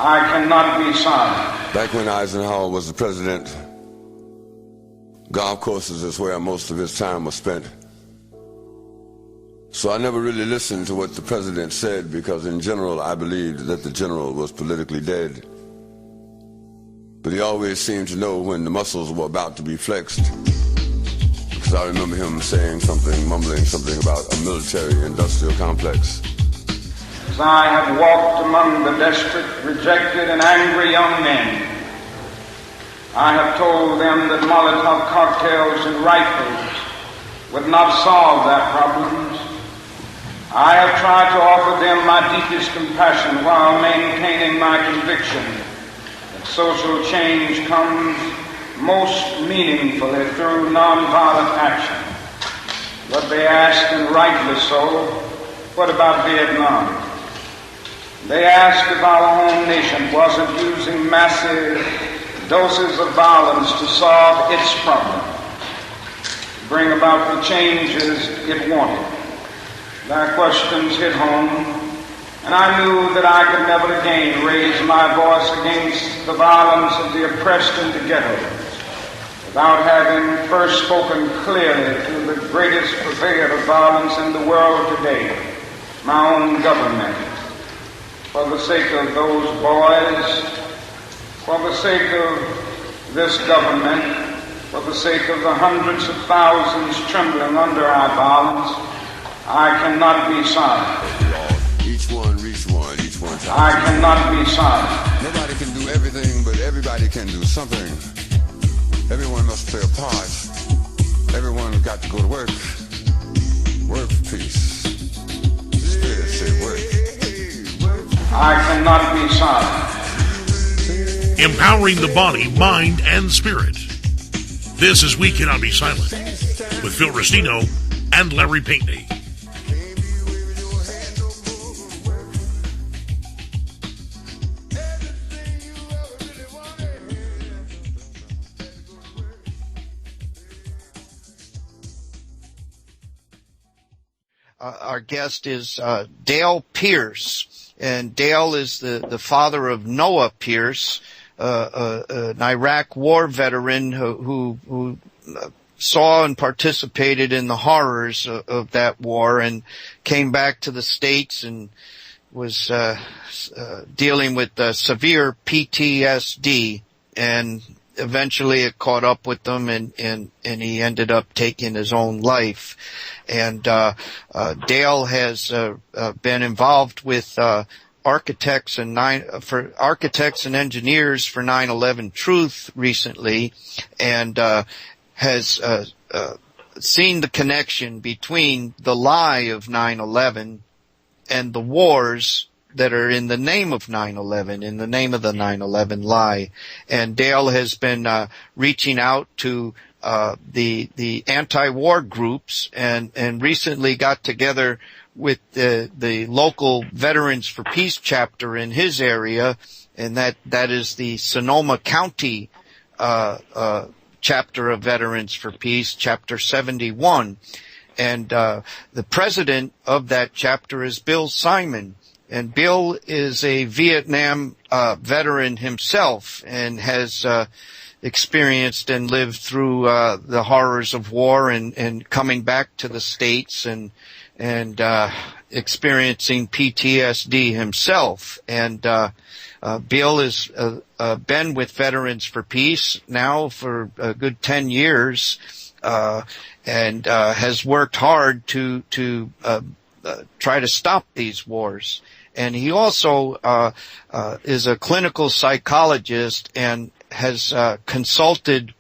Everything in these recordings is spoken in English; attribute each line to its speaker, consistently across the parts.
Speaker 1: I cannot be silent.
Speaker 2: Back when Eisenhower was the president, golf courses is where most of his time was spent. So I never really listened to what the president said, because in general I believed that the general was politically dead. But he always seemed to know when the muscles were about to be flexed, because I remember him saying something, mumbling something about a military-industrial complex.
Speaker 1: As I have walked among the desperate, rejected, and angry young men, I have told them that Molotov cocktails and rifles would not solve their problems. I have tried to offer them my deepest compassion while maintaining my conviction that social change comes most meaningfully through nonviolent action. But they ask, and rightly so, what about Vietnam? They ask if our home nation wasn't using massive doses of violence to solve its problem, to bring about the changes it wanted. Their questions hit home, and I knew that I could never again raise my voice against the violence of the oppressed in the ghettos without having first spoken clearly to the greatest purveyor of violence in the world today, my own government. For the sake of those boys, for the sake of this government, for the sake of the hundreds of thousands trembling under our violence, I cannot be silent.
Speaker 2: Each one reach one, each one time.
Speaker 1: I cannot be silent.
Speaker 2: Nobody can do everything, but everybody can do something. Everyone must play a part. Everyone's got to go to work. Work for peace. Spirit say work.
Speaker 1: I cannot be silent.
Speaker 3: Empowering the body, mind, and spirit. This is We Cannot Be Silent with Phil Restino and Larry Pinckney.
Speaker 4: Our guest is Dale Pierce, and Dale is the father of Noah Pierce, an Iraq war veteran who saw and participated in the horrors of that war and came back to the States and was dealing with severe PTSD, and eventually it caught up with him, and he ended up taking his own life. And Dale has been involved with architects and engineers for 9/11 Truth recently, and has seen the connection between the lie of 9/11 and the wars that are in the name of 9/11, in the name of the 9/11 lie. And Dale has been reaching out to the anti-war groups, and recently got together with the local Veterans for Peace chapter in his area, and that is the Sonoma County chapter of Veterans for Peace, Chapter 71. And the president of that chapter is Bill Simon. And Bill is a Vietnam veteran himself, and has experienced and lived through the horrors of war, and coming back to the States and experiencing PTSD himself. And Bill has been with Veterans for Peace now for a good 10 years, and has worked hard to try to stop these wars. And he also is a clinical psychologist and has consulted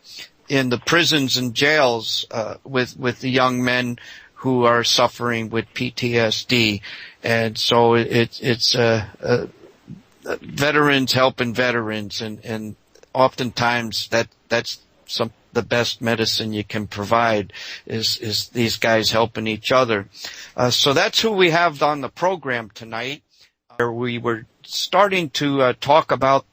Speaker 4: in the prisons and jails with the young men who are suffering with PTSD. And so it's veterans helping veterans, and oftentimes that's the best medicine you can provide is these guys helping each other. So that's who we have on the program tonight. We were starting to talk about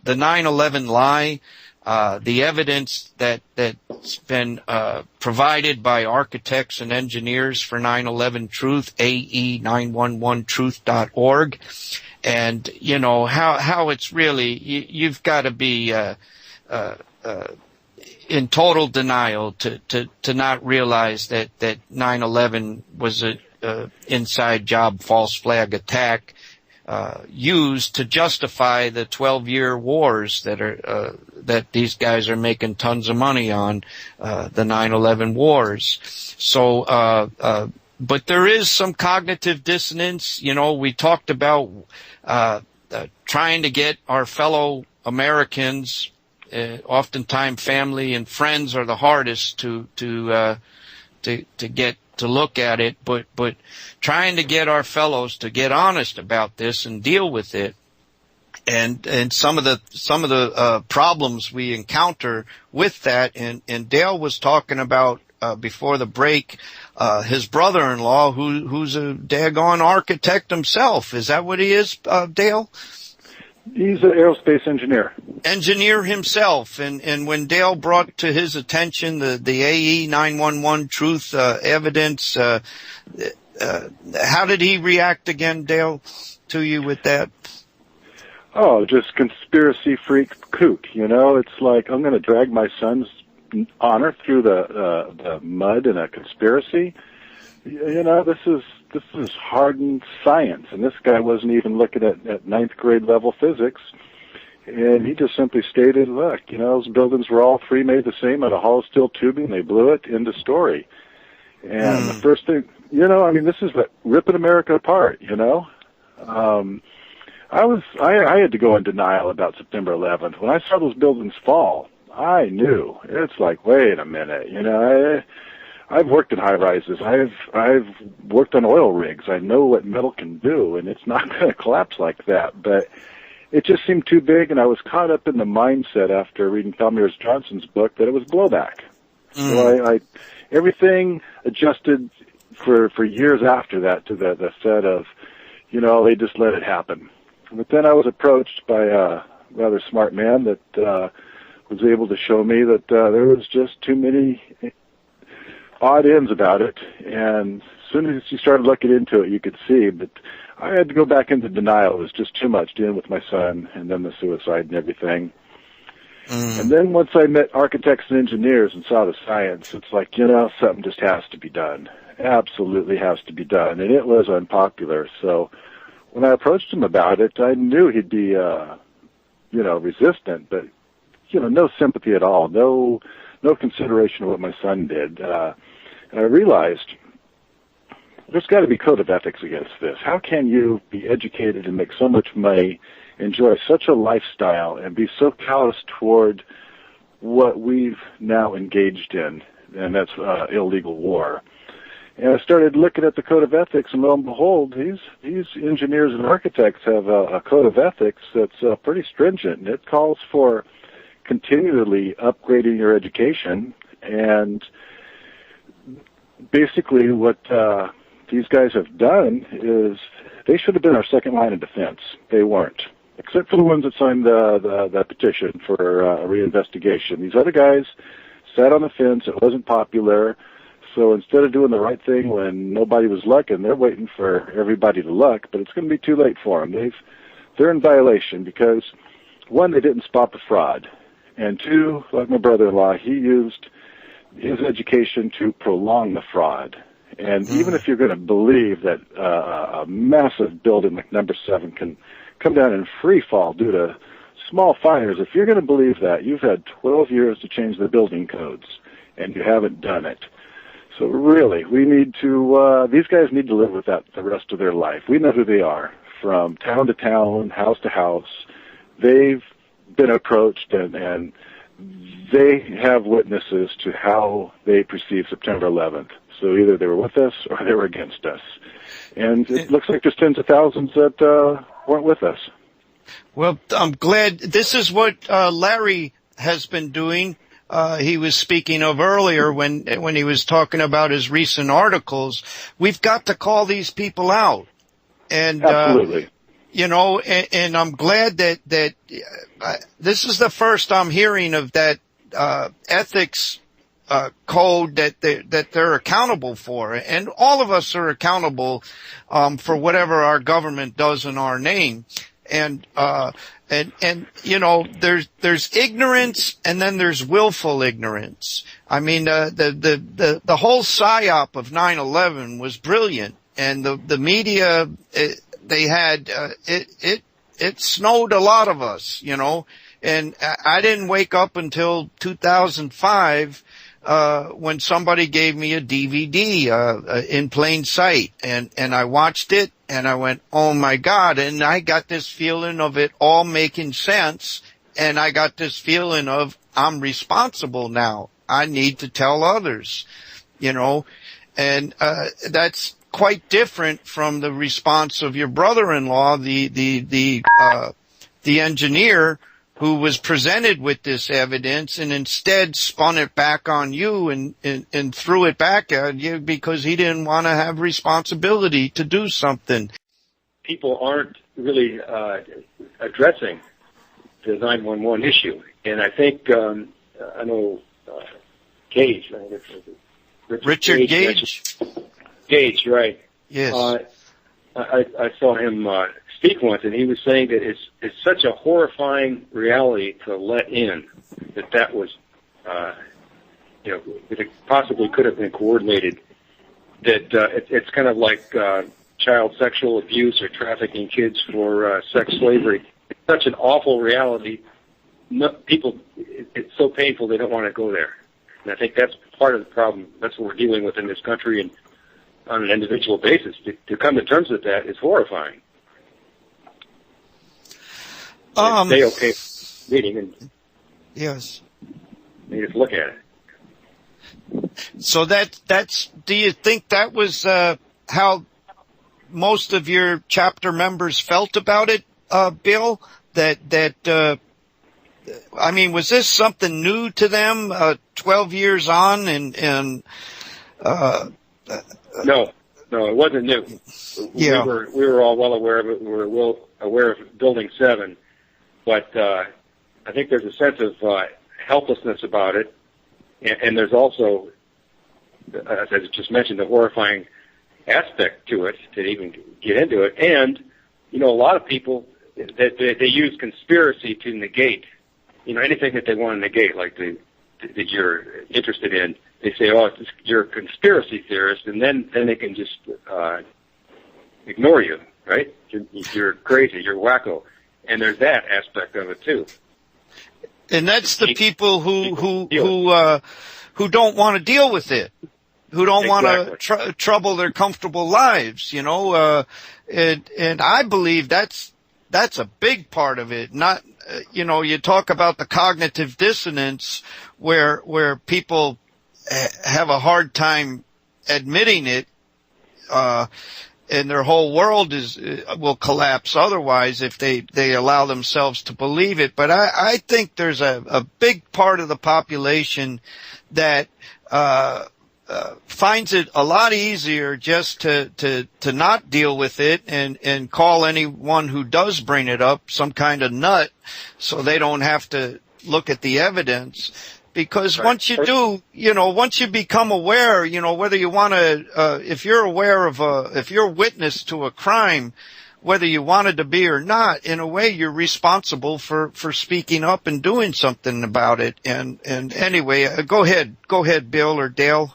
Speaker 4: the 9/11 lie, the evidence that's been provided by architects and engineers for 9/11 Truth, ae911truth.org, and you know how it's really you've got to be in total denial to not realize that 9/11 was a inside job false flag attack used to justify the 12-year wars that these guys are making tons of money on, the 9/11 wars. So, but there is some cognitive dissonance. You know, we talked about trying to get our fellow Americans, oftentimes family and friends are the hardest to get to look at it, but trying to get our fellows to get honest about this and deal with it, and some of the problems we encounter with that, and Dale was talking about before the break, his brother-in-law who's a daggone architect himself. Is that what he is, Dale?
Speaker 5: He's an aerospace engineer.
Speaker 4: Engineer himself, and when Dale brought to his attention the AE911 Truth evidence, how did he react again, Dale, to you with that?
Speaker 5: Oh, just conspiracy freak kook. You know, it's like I'm going to drag my son's honor through the mud in a conspiracy. You know, this is hardened science, and this guy wasn't even looking at ninth grade level physics, and he just simply stated, look, you know, those buildings were all three made the same out of hollow steel tubing, they blew it, end of story. And the first thing, you know, I mean, this is ripping America apart, you know. I had to go in denial about September 11th. When I saw those buildings fall, I knew. It's like, wait a minute, you know, I've worked in high rises. I've worked on oil rigs. I know what metal can do, and it's not going to collapse like that. But it just seemed too big, and I was caught up in the mindset after reading Palmyra Johnson's book that it was blowback. So I everything adjusted for years after that to the set of, you know, they just let it happen. But then I was approached by a rather smart man that was able to show me that there was just too many odd ends about it, and as soon as you started looking into it, you could see. But I had to go back into denial. It was just too much dealing with my son, and then the suicide and everything. And then once I met architects and engineers and saw the science, it's like, you know, something just has to be done. Absolutely has to be done, and it was unpopular. So when I approached him about it, I knew he'd be, you know, resistant, but, you know, no sympathy at all, no consideration of what my son did. And I realized there's got to be code of ethics against this. How can you be educated and make so much money, enjoy such a lifestyle, and be so callous toward what we've now engaged in, and that's illegal war? And I started looking at the code of ethics, and lo and behold, these engineers and architects have a code of ethics that's pretty stringent, and it calls for continually upgrading your education. And basically what these guys have done is they should have been our second line of defense. They weren't, except for the ones that signed the petition for a reinvestigation. These other guys sat on the fence. It wasn't popular. So instead of doing the right thing when nobody was looking, they're waiting for everybody to look, but it's going to be too late for them. They're in violation because, one, they didn't spot the fraud, and two, like my brother-in-law, he used his education to prolong the fraud. And even if you're going to believe that a massive building like number 7 can come down in free fall due to small fires, if you're going to believe that, you've had 12 years to change the building codes, and you haven't done it. So really, we need to, these guys need to live with that the rest of their life. We know who they are, from town to town, house to house. They've been approached, and they have witnesses to how they perceive September 11th. So either they were with us or they were against us. And it looks like there's tens of thousands that weren't with us.
Speaker 4: Well, I'm glad. This is what Larry has been doing. He was speaking of earlier when he was talking about his recent articles. We've got to call these people out. And
Speaker 5: absolutely.
Speaker 4: and I'm glad that this is the first I'm hearing of that ethics code that they're accountable for, and all of us are accountable for whatever our government does in our name. And there's ignorance, and then there's willful ignorance. I mean, the whole psyop of 9/11 was brilliant, and the media, it snowed a lot of us, and I didn't wake up until 2005, when somebody gave me a DVD, in plain sight, and I watched it, and I went, oh my God, and I got this feeling of it all making sense, and I got this feeling of, I'm responsible now. I need to tell others, and that's quite different from the response of your brother-in-law, the engineer, who was presented with this evidence and instead spun it back on you and threw it back at you because he didn't want to have responsibility to do something.
Speaker 6: People aren't really addressing the 911 issue, and I think I know Gage, I think it's
Speaker 4: Richard Gage.
Speaker 6: Gage, right?
Speaker 4: Yes.
Speaker 6: I saw him speak once, and he was saying that it's such a horrifying reality to let in that was, that it possibly could have been coordinated. That it's kind of like child sexual abuse or trafficking kids for sex slavery. It's such an awful reality. It's so painful they don't want to go there. And I think that's part of the problem. That's what we're dealing with in this country, and on an individual basis. To come to terms with that is horrifying. Stay okay meeting, and
Speaker 4: yes,
Speaker 6: you just look at it.
Speaker 4: So that's. Do you think that was how most of your chapter members felt about it, Bill? I mean, was this something new to them? 12 years on, and
Speaker 6: No, it wasn't new.
Speaker 4: Yeah.
Speaker 6: We were all well aware of it. We were well aware of Building 7, but I think there's a sense of helplessness about it, and there's also, as I just mentioned, the horrifying aspect to it to even get into it. And a lot of people that they use conspiracy to negate, anything that they want to negate, like that you're interested in. They say, "Oh, you're a conspiracy theorist," and then they can just ignore you, right? You're crazy, you're wacko, and there's that aspect of it too.
Speaker 4: And that's the people who don't want to deal with it, who don't want to trouble their comfortable lives, and I believe that's a big part of it. Not, you talk about the cognitive dissonance where people have a hard time admitting it, and their whole world will collapse otherwise if they allow themselves to believe it. But I think there's a big part of the population that finds it a lot easier just to not deal with it and call anyone who does bring it up some kind of nut, so they don't have to look at the evidence. Because once you do, once you become aware, whether you want to, if you're aware of if you're witness to a crime, whether you wanted to be or not, in a way you're responsible for speaking up and doing something about it. And anyway, go ahead, Bill or Dale,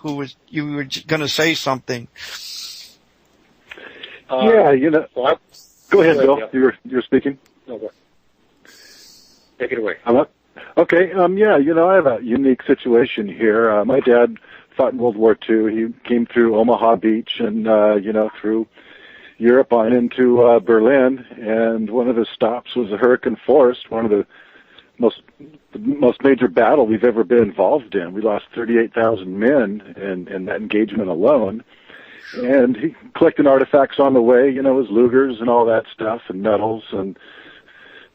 Speaker 4: you were going to say something.
Speaker 5: Go ahead, Bill. You're speaking.
Speaker 6: No, take it away.
Speaker 5: I'm up. Okay, I have a unique situation here. My dad fought in World War II. He came through Omaha Beach and, through Europe on into Berlin, and one of his stops was the Hurricane Forest, one of the most major battle we've ever been involved in. We lost 38,000 men in that engagement alone, and he collected artifacts on the way, his Lugers and all that stuff, and medals, and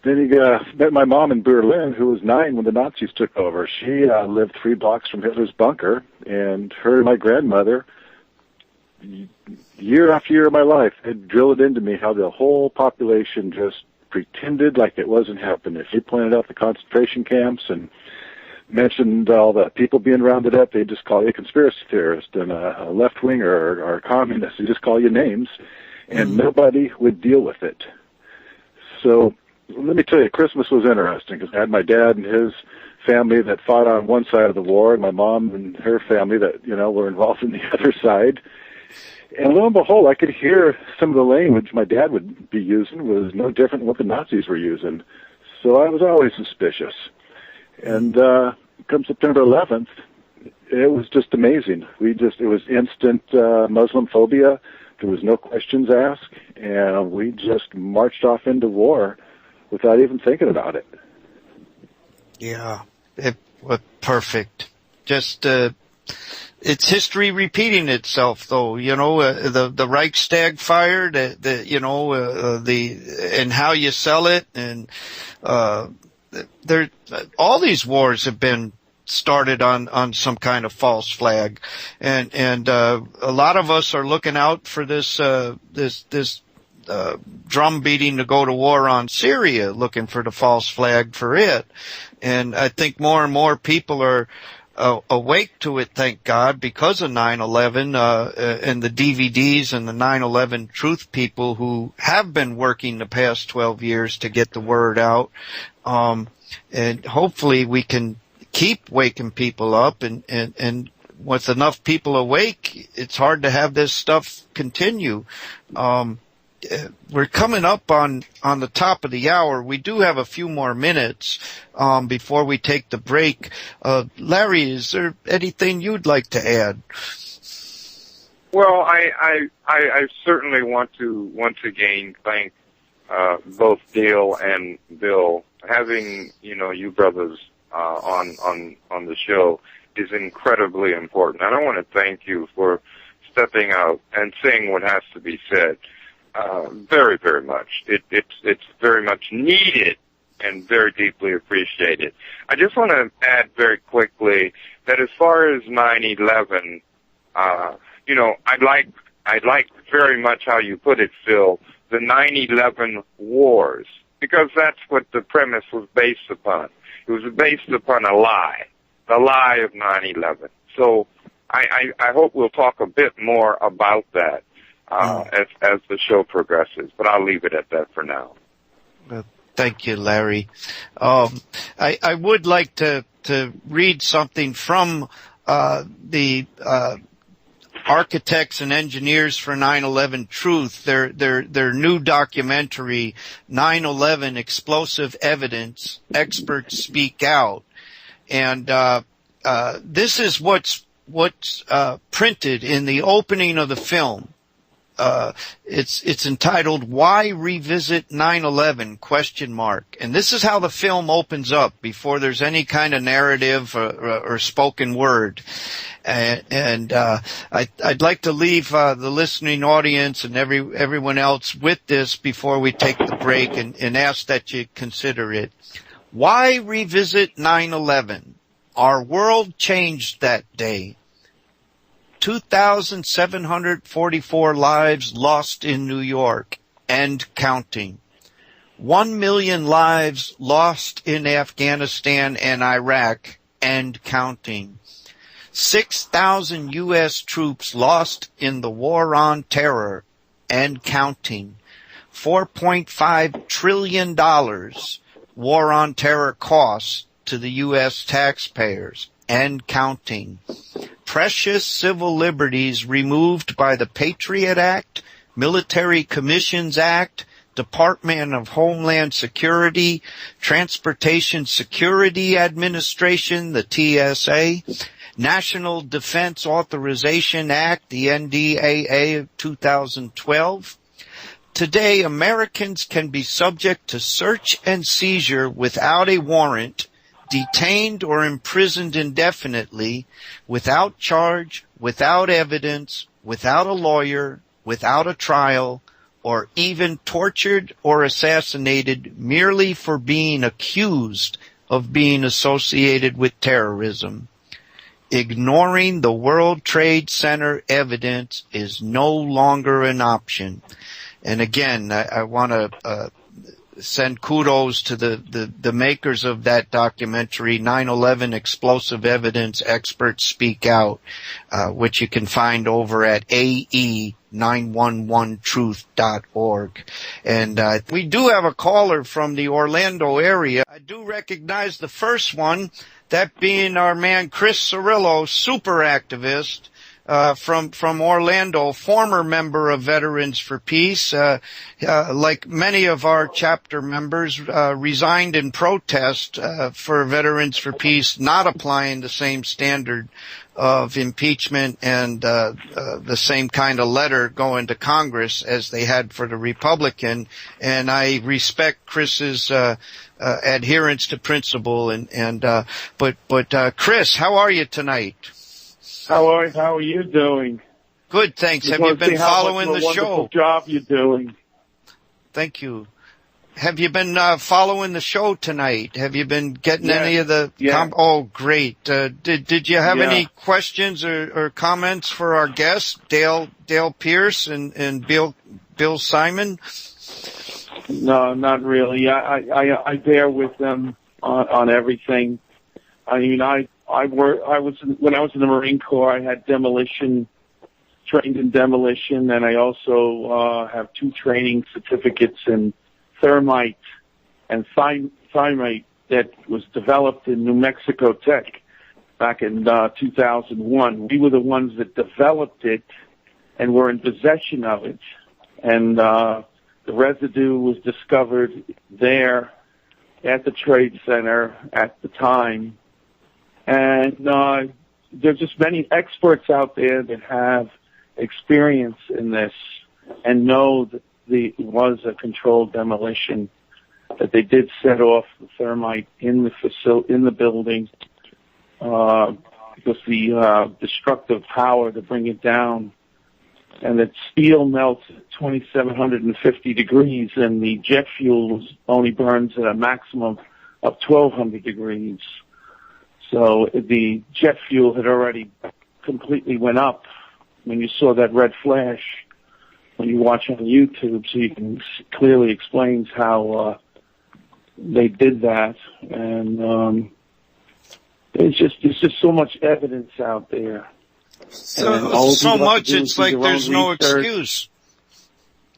Speaker 5: then he met my mom in Berlin, who was 9 when the Nazis took over. She lived 3 blocks from Hitler's bunker, and her and my grandmother year after year of my life, it drilled into me how the whole population just pretended like it wasn't happening. If you pointed out the concentration camps and mentioned all the people being rounded up, they'd just call you a conspiracy theorist, and a left-winger or a communist. They'd just call you names, and nobody would deal with it. So let me tell you, Christmas was interesting because I had my dad and his family that fought on one side of the war, and my mom and her family that, were involved in the other side. And lo and behold, I could hear some of the language my dad would be using was no different than what the Nazis were using. So I was always suspicious. And come September 11th, it was just amazing. It was instant Muslim phobia. There was no questions asked, and we just marched off into war without even thinking about it.
Speaker 4: Yeah, it was perfect. Just it's history repeating itself, though. The Reichstag fire, and how you sell it, and all these wars have been started on some kind of false flag, and a lot of us are looking out for this drum beating to go to war on Syria, looking for the false flag for it. And I think more and more people are awake to it, thank God, because of 9/11 and the DVDs and the 9/11 truth people who have been working the past 12 years to get the word out. And hopefully we can keep waking people up, and with enough people awake, it's hard to have this stuff continue. We're coming up on the top of the hour. We do have a few more minutes before we take the break. Larry, is there anything you'd like to add?
Speaker 7: Well, I certainly want to once again thank both Dale and Bill. Having you brothers on the show is incredibly important. And I want to thank you for stepping out and saying what has to be said. Very, very much. It's very much needed and very deeply appreciated. I just want to add very quickly that as far as 9/11, I'd like very much how you put it, Phil, the 9/11 wars, because that's what the premise was based upon. It was based upon a lie, the lie of 9/11. So I hope we'll talk a bit more about that as the show progresses, but I'll leave it at that for now.
Speaker 4: Thank you, Larry. I would like to read something from the architects and engineers for 9/11 Truth, their new documentary, 9/11 Explosive Evidence, Experts Speak Out. And this is what's printed in the opening of the film. It's entitled "Why Revisit 9/11?" ? And this is how the film opens up before there's any kind of narrative or spoken word. And I'd like to leave the listening audience and everyone else with this before we take the break, and ask that you consider it. Why revisit 9/11? Our world changed that day. 2,744 lives lost in New York and counting. 1 million lives lost in Afghanistan and Iraq and counting. 6,000 U.S. troops lost in the war on terror and counting. $4.5 trillion war on terror costs to the U.S. taxpayers and counting. Precious civil liberties removed by the Patriot Act, Military Commissions Act, Department of Homeland Security, Transportation Security Administration, the TSA, National Defense Authorization Act, the NDAA of 2012. Today, Americans can be subject to search and seizure without a warrant, detained or imprisoned indefinitely, without charge, without evidence, without a lawyer, without a trial, or even tortured or assassinated merely for being accused of being associated with terrorism. ignoring the World Trade Center evidence is no longer an option. And again, I want to send kudos to the makers of that documentary, 9/11 Explosive Evidence Experts Speak Out, which you can find over at ae911truth.org. And we do have a caller from the Orlando area. I do recognize the first one, that being our man Chris Cirillo, super activist, from Orlando, former member of Veterans for Peace, like many of our chapter members, resigned in protest for Veterans for Peace not applying the same standard of impeachment and the same kind of letter going to Congress as they had for the Republican. And I respect Chris's adherence to principle. But Chris, how are you tonight?
Speaker 8: How are you doing?
Speaker 4: Good, thanks. Have you been following the show?
Speaker 8: Wonderful job you're doing.
Speaker 4: Thank you. Have you been following the show tonight? Have you been getting any of the? Oh, great. Did you have any questions or comments for our guests, Dale Pierce and Bill Simon?
Speaker 8: No, not really. I bear with them on everything. I mean, when I was in the Marine Corps, I had trained in demolition, and I also have 2 training certificates in thermite and thymite that was developed in New Mexico Tech back in 2001. We were the ones that developed it and were in possession of it, and the residue was discovered there at the Trade Center at the time. And there's just many experts out there that have experience in this and know that it was a controlled demolition, that they did set off the thermite in the building because the destructive power to bring it down, and that steel melts at 2,750 degrees, and the jet fuel only burns at a maximum of 1,200 degrees. So the jet fuel had already completely went up when you saw that red flash when you watch on YouTube, so you can clearly explains how they did that. And there's just so much evidence out there.
Speaker 4: So much it's like there's no excuse.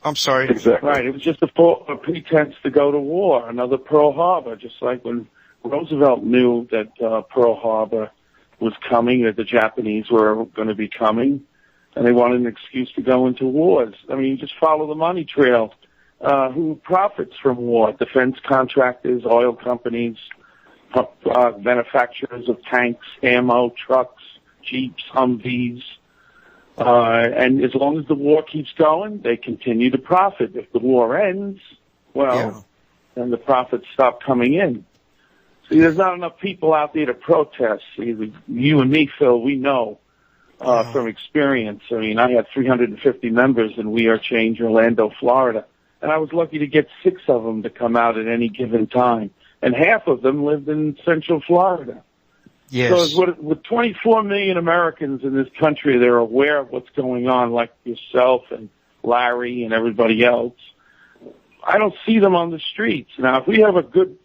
Speaker 4: I'm sorry.
Speaker 8: Exactly. Right. It was just a pretense to go to war, another Pearl Harbor, just like when Roosevelt knew that Pearl Harbor was coming, that the Japanese were going to be coming, and they wanted an excuse to go into wars. I mean, you just follow the money trail. Who profits from war? Defense contractors, oil companies, manufacturers of tanks, ammo, trucks, Jeeps, Humvees. And as long as the war keeps going, they continue to profit. If the war ends, then the profits stop coming in. See, there's not enough people out there to protest. See, you and me, Phil, we know from experience. I mean, I had 350 members in We Are Change, Orlando, Florida, and I was lucky to get 6 of them to come out at any given time, and half of them lived in Central Florida.
Speaker 4: Yes.
Speaker 8: So with 24 million Americans in this country, they're aware of what's going on, like yourself and Larry and everybody else. I don't see them on the streets. Now, if we have a good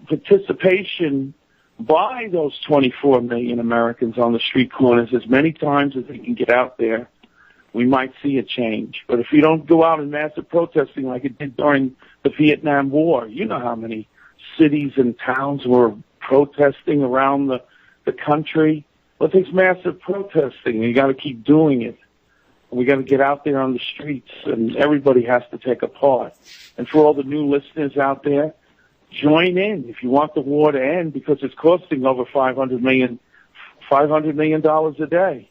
Speaker 8: participation by those 24 million Americans on the street corners as many times as they can get out there, we might see a change. But if you don't go out in massive protesting like it did during the Vietnam War, you know how many cities and towns were protesting around the country. Well, it takes massive protesting, and you got to keep doing it. And we got to get out there on the streets, and everybody has to take a part. And for all the new listeners out there, join in if you want the war to end, because it's costing over $500 million a day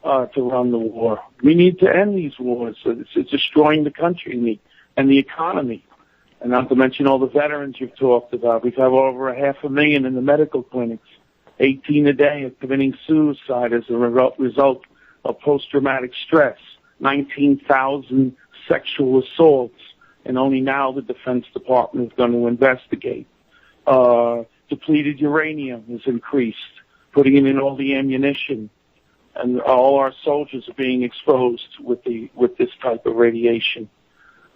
Speaker 8: to run the war. We need to end these wars. It's destroying the country and the economy. And not to mention all the veterans you've talked about. We've had over 500,000 in the medical clinics. 18 a day are committing suicide as a result of post-traumatic stress. 19,000 sexual assaults. And only now the Defense Department is going to investigate. depleted uranium is increased, putting it in all the ammunition, and all our soldiers are being exposed with this type of radiation.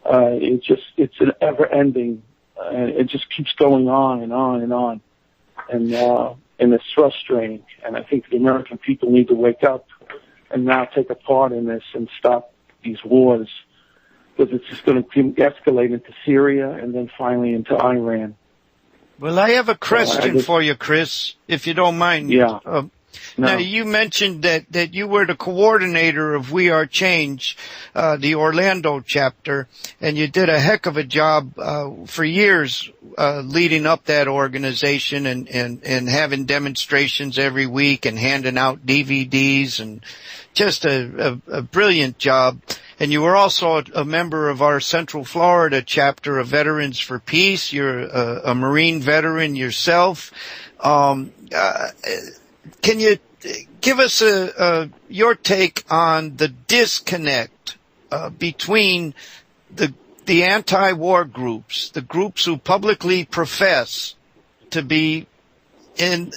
Speaker 8: It's an ever-ending. It just keeps going on and on and on, and it's frustrating. And I think the American people need to wake up and now take a part in this and stop these wars, because it's just going to escalate into Syria and then finally into Iran.
Speaker 4: Well, I have a question for you, Chris, if you don't mind.
Speaker 8: Yeah.
Speaker 4: Now, you mentioned that you were the coordinator of We Are Change, the Orlando chapter, and you did a heck of a job for years leading up that organization and having demonstrations every week and handing out DVDs, and just a brilliant job. And you were also a member of our Central Florida chapter of Veterans for Peace. You're a Marine veteran yourself. Can you give us your take on the disconnect between the anti-war groups, the groups who publicly profess to be in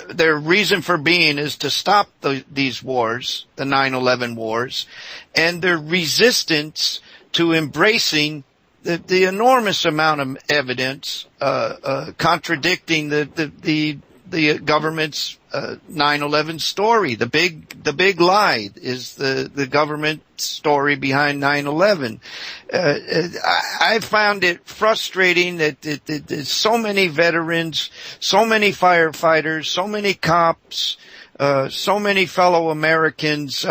Speaker 4: their reason for being is to stop these wars, the 9/11 wars, and their resistance to embracing the enormous amount of evidence contradicting the government's 9/11 story. The big lie is the government story behind 9/11. I found it frustrating that so many veterans, so many firefighters, so many cops, so many fellow Americans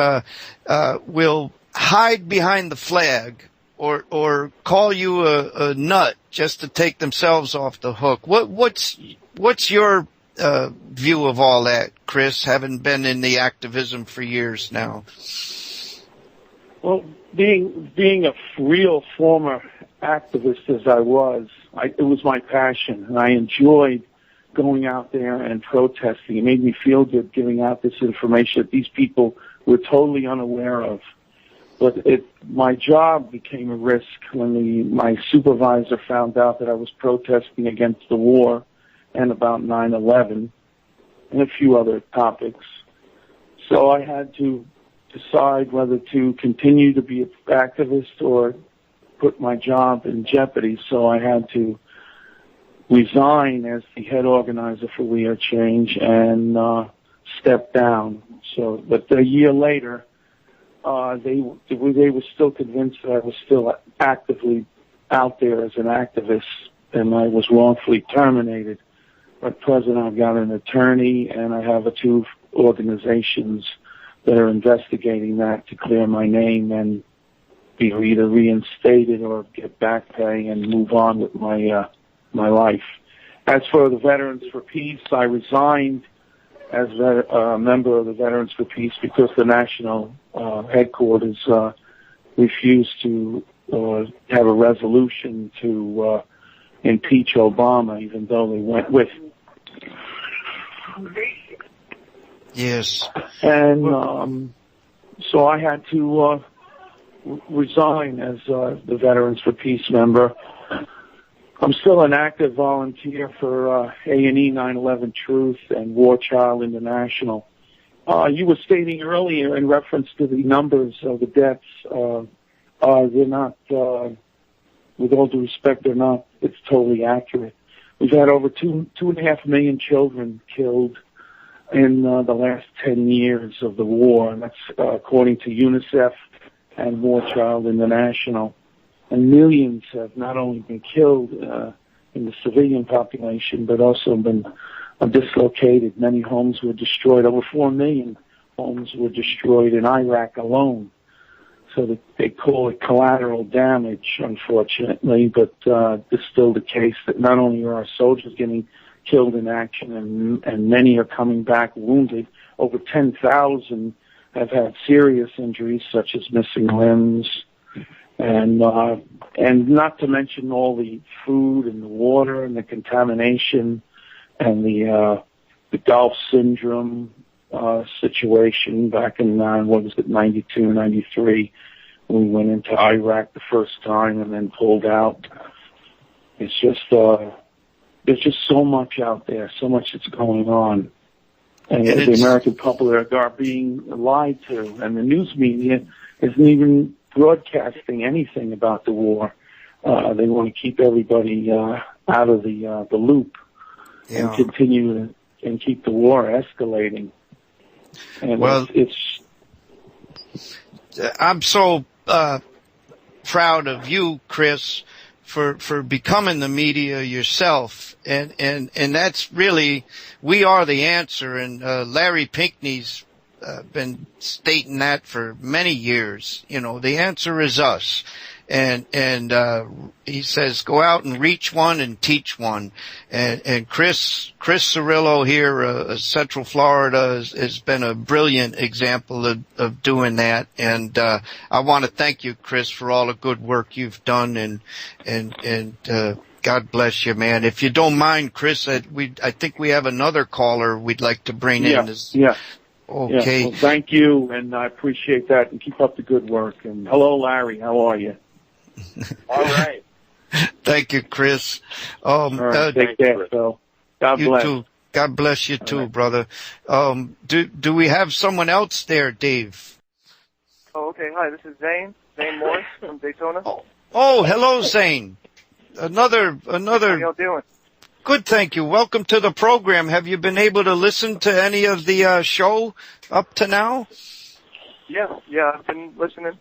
Speaker 4: will hide behind the flag or call you a nut just to take themselves off the hook. What's your view of all that, Chris, having been in the activism for years now?
Speaker 8: Well, being a real former activist as I was, it was my passion, and I enjoyed going out there and protesting. It made me feel good giving out this information that these people were totally unaware of. But my job became a risk when my supervisor found out that I was protesting against the war and about 9/11 and a few other topics. So I had to decide whether to continue to be an activist or put my job in jeopardy. So I had to resign as the head organizer for We Are Change and step down. But a year later, they were still convinced that I was still actively out there as an activist, and I was wrongfully terminated. At present, I've got an attorney, and I have two organizations that are investigating that to clear my name and be either reinstated or get back pay and move on with my life. As for the Veterans for Peace, I resigned as a member of the Veterans for Peace because the national headquarters refused to have a resolution to impeach Obama, even though they went with.
Speaker 4: Yes.
Speaker 8: And so I had to resign as the Veterans for Peace member. I'm still an active volunteer for A&E 9/11 Truth and War Child International. You were stating earlier in reference to the numbers of the deaths. They're not, with all due respect, they're not. It's totally accurate. We've had over 2.5 million children killed in the last 10 years of the war, and that's according to UNICEF and War Child International. And millions have not only been killed in the civilian population, but also been dislocated. Many homes were destroyed. Over 4 million homes were destroyed in Iraq alone. So they call it collateral damage, unfortunately, but it's still the case that not only are our soldiers getting killed in action, and many are coming back wounded. Over 10,000 have had serious injuries, such as missing limbs, and not to mention all the food and the water and the contamination and the Gulf syndrome situation back in 92, 93, when we went into Iraq the first time and then pulled out. It's just there's just so much out there, so much that's going on. And
Speaker 4: And
Speaker 8: the American public are being lied to, and the news media isn't even broadcasting anything about the war. They want to keep everybody out of the loop and continue and keep the war escalating. And
Speaker 4: well,
Speaker 8: it's
Speaker 4: I'm so proud of you, Chris, for becoming the media yourself, and that's really, we are the answer, and Larry Pinckney's been stating that for many years. You know, the answer is us. And he says, go out and reach one and teach one. And Chris Cirillo here, Central Florida, has been a brilliant example of doing that. And, I want to thank you, Chris, for all the good work you've done, and God bless you, man. If you don't mind, Chris, I think we have another caller we'd like to bring in.
Speaker 8: Yeah.
Speaker 4: Okay.
Speaker 8: Yeah. Well, thank you, and I appreciate that, and keep up the good work. And hello, Larry. How are you?
Speaker 7: All right.
Speaker 4: Thank you, Chris.
Speaker 8: All right, take care, Phil. God
Speaker 4: you
Speaker 8: bless.
Speaker 4: Too. God bless you too,
Speaker 8: right.
Speaker 4: brother. Do we have someone else there, Dave?
Speaker 9: Oh, okay. Hi, this is Zane Morris from Daytona.
Speaker 4: Oh, hello, Zane. Another.
Speaker 9: How y'all doing?
Speaker 4: Good, thank you. Welcome to the program. Have you been able to listen to any of the show up to now?
Speaker 9: Yeah, I've been listening.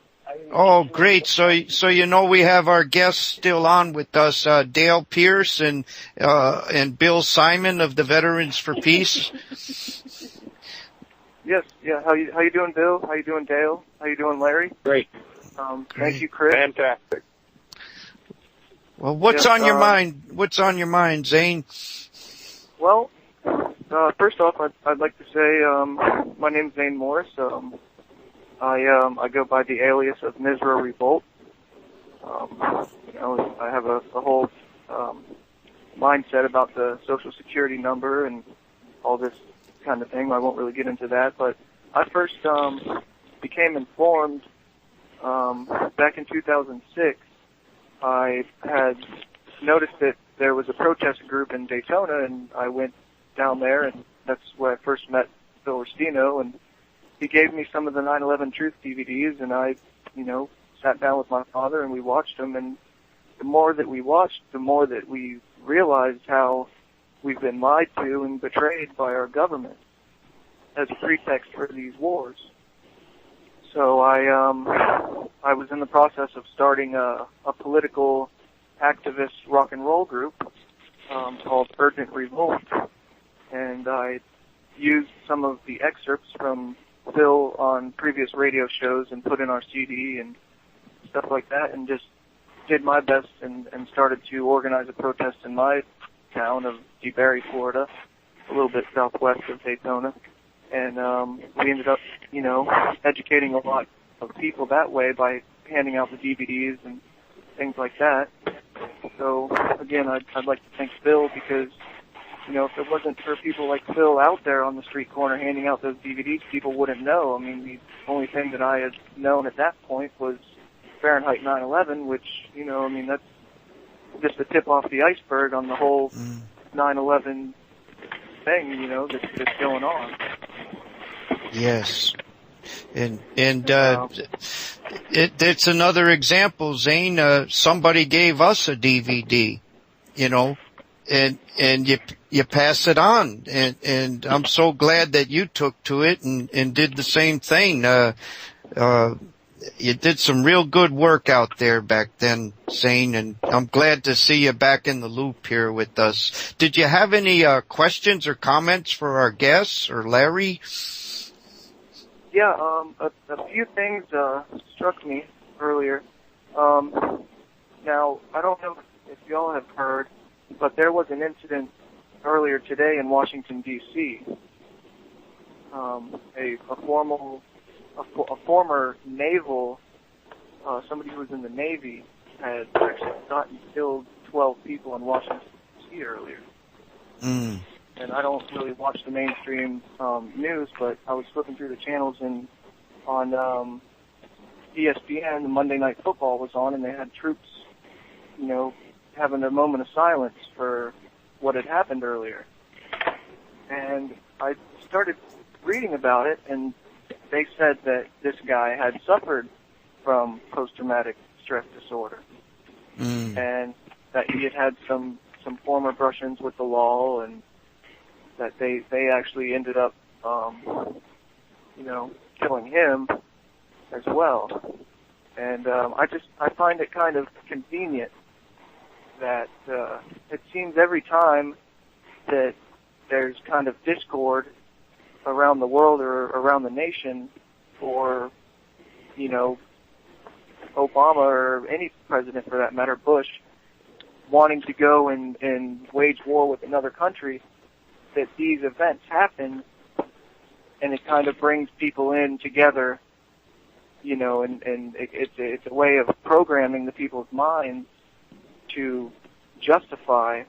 Speaker 4: Oh, great. So you know we have our guests still on with us, Dale Pierce and Bill Simon of the Veterans for Peace.
Speaker 9: Yes, yeah. How you doing, Bill? How you doing, Dale? How you doing, Larry?
Speaker 7: Great.
Speaker 9: Thank you, Chris.
Speaker 7: Fantastic.
Speaker 4: Well, what's on your mind? What's on your mind, Zane?
Speaker 9: Well, first off, I'd like to say my name's Zane Morris. I go by the alias of Misra Revolt. You know, I have a whole mindset about the Social Security number and all this kind of thing. I won't really get into that, but I first became informed back in 2006. I had noticed that there was a protest group in Daytona, and I went down there, and that's where I first met Phil Rustino, and he gave me some of the 9/11 Truth DVDs, and I, you know, sat down with my father and we watched them, and the more that we watched, the more that we realized how we've been lied to and betrayed by our government as a pretext for these wars. So I was in the process of starting a political activist rock and roll group called Urgent Revolt, and I used some of the excerpts from Phil on previous radio shows and put in our CD and stuff like that, and just did my best and started to organize a protest in my town of DeBary, Florida, a little bit southwest of Daytona. And we ended up, you know, educating a lot of people that way by handing out the DVDs and things like that. So, again, I'd like to thank Phil because, you know, if it wasn't for people like Phil out there on the street corner handing out those DVDs, people wouldn't know. I mean, the only thing that I had known at that point was Fahrenheit 9/11, which, you know, I mean, that's just the tip off the iceberg on the whole 9/11 thing, you know, that's going on.
Speaker 4: Yes. And it's another example, Zane. Somebody gave us a DVD, you know, and you pass it on. And I'm so glad that you took to it and did the same thing. You did some real good work out there back then, Zane, and I'm glad to see you back in the loop here with us. Did you have any questions or comments for our guests or Larry?
Speaker 9: Yeah, a few things struck me earlier. Now, I don't know if y'all have heard, but there was an incident earlier today in Washington, D.C. A former naval, somebody who was in the Navy, had actually shot and killed 12 people in Washington, D.C. earlier. And I don't really watch the mainstream news, but I was flipping through the channels, and on ESPN, the Monday Night Football was on, and they had troops, you know, having a moment of silence for what had happened earlier. And I started reading about it, and they said that this guy had suffered from post-traumatic stress disorder, and that he had some former brush-ins with the law, and that they actually ended up, killing him as well. And I find it kind of convenient that it seems every time that there's kind of discord around the world or around the nation, or Obama or any president for that matter, Bush, wanting to go and wage war with another country, that these events happen, and it kind of brings people in together, and it's a way of programming the people's minds to justify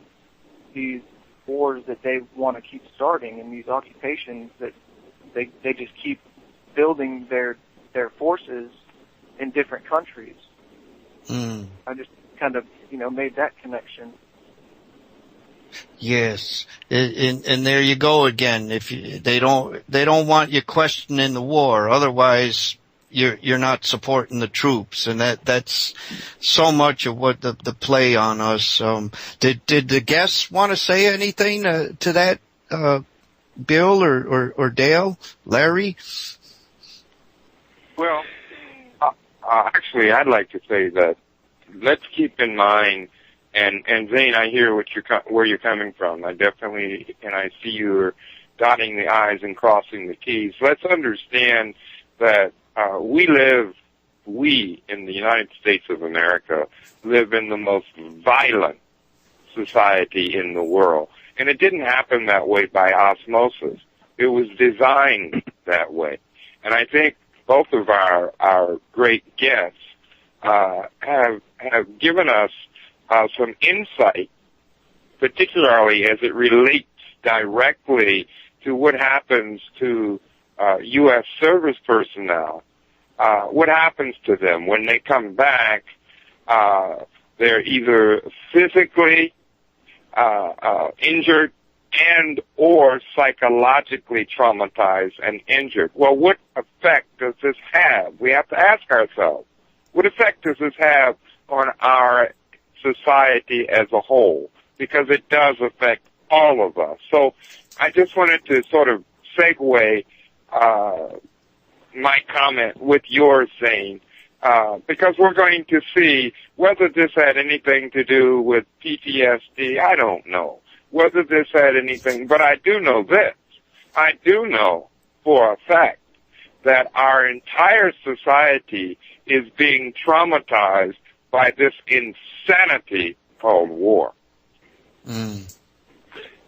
Speaker 9: these wars that they want to keep starting, and these occupations that they just keep building their forces in different countries. I just kind of made that connection.
Speaker 4: Yes, and there you go again. If they don't want you questioning the war, otherwise you're not supporting the troops, and that's so much of what the play on us. Did the guests want to say anything to that, Bill or Dale, Larry?
Speaker 7: Well, actually, I'd like to say that let's keep in mind, and Zane, I hear where you're coming from. I definitely, and I see you're dotting the I's and crossing the T's. Let's understand that we in the United States of America, live in the most violent society in the world. And it didn't happen that way by osmosis. It was designed that way. And I think both of our great guests have given us some insight, particularly as it relates directly to what happens to U.S. service personnel. What happens to them when they come back? They're either physically injured and or psychologically traumatized and injured. Well, what effect does this have? We have to ask ourselves, what effect does this have on our society as a whole? Because it does affect all of us. So I just wanted to sort of segue my comment with yours, Zane, because we're going to see whether this had anything to do with PTSD. I don't know whether this had anything, but I do know this. I do know for a fact that our entire society is being traumatized by this insanity called war.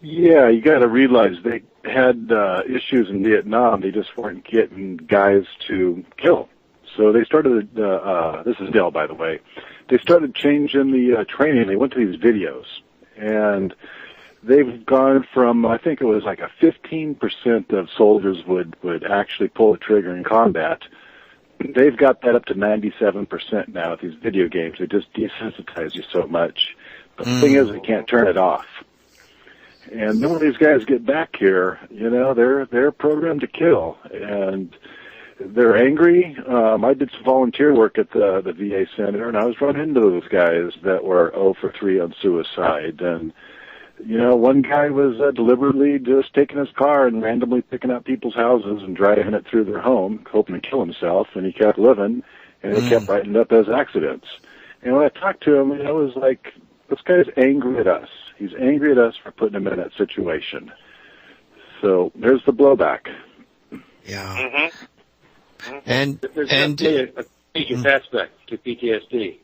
Speaker 5: Yeah, you got to realize they had issues in Vietnam. They just weren't getting guys to kill. So they started, this is Dale, by the way, they started changing the training. They went to these videos, and they've gone from, I think it was like a 15% of soldiers would actually pull the trigger in combat. They've got that up to 97% now with these video games. They just desensitize you so much. But the thing is, they can't turn it off. And then when these guys get back here, they're programmed to kill, and they're angry. I did some volunteer work at the VA Center, and I was running into those guys that were 0 for 3 on suicide. And, one guy was deliberately just taking his car and randomly picking out people's houses and driving it through their home, hoping to kill himself, and he kept living, and it kept writing up as accidents. And when I talked to him, it was like, this guy's angry at us. He's angry at us for putting him in that situation. So there's the blowback.
Speaker 4: Yeah.
Speaker 6: Mm-hmm. And there's a serious aspect to PTSD.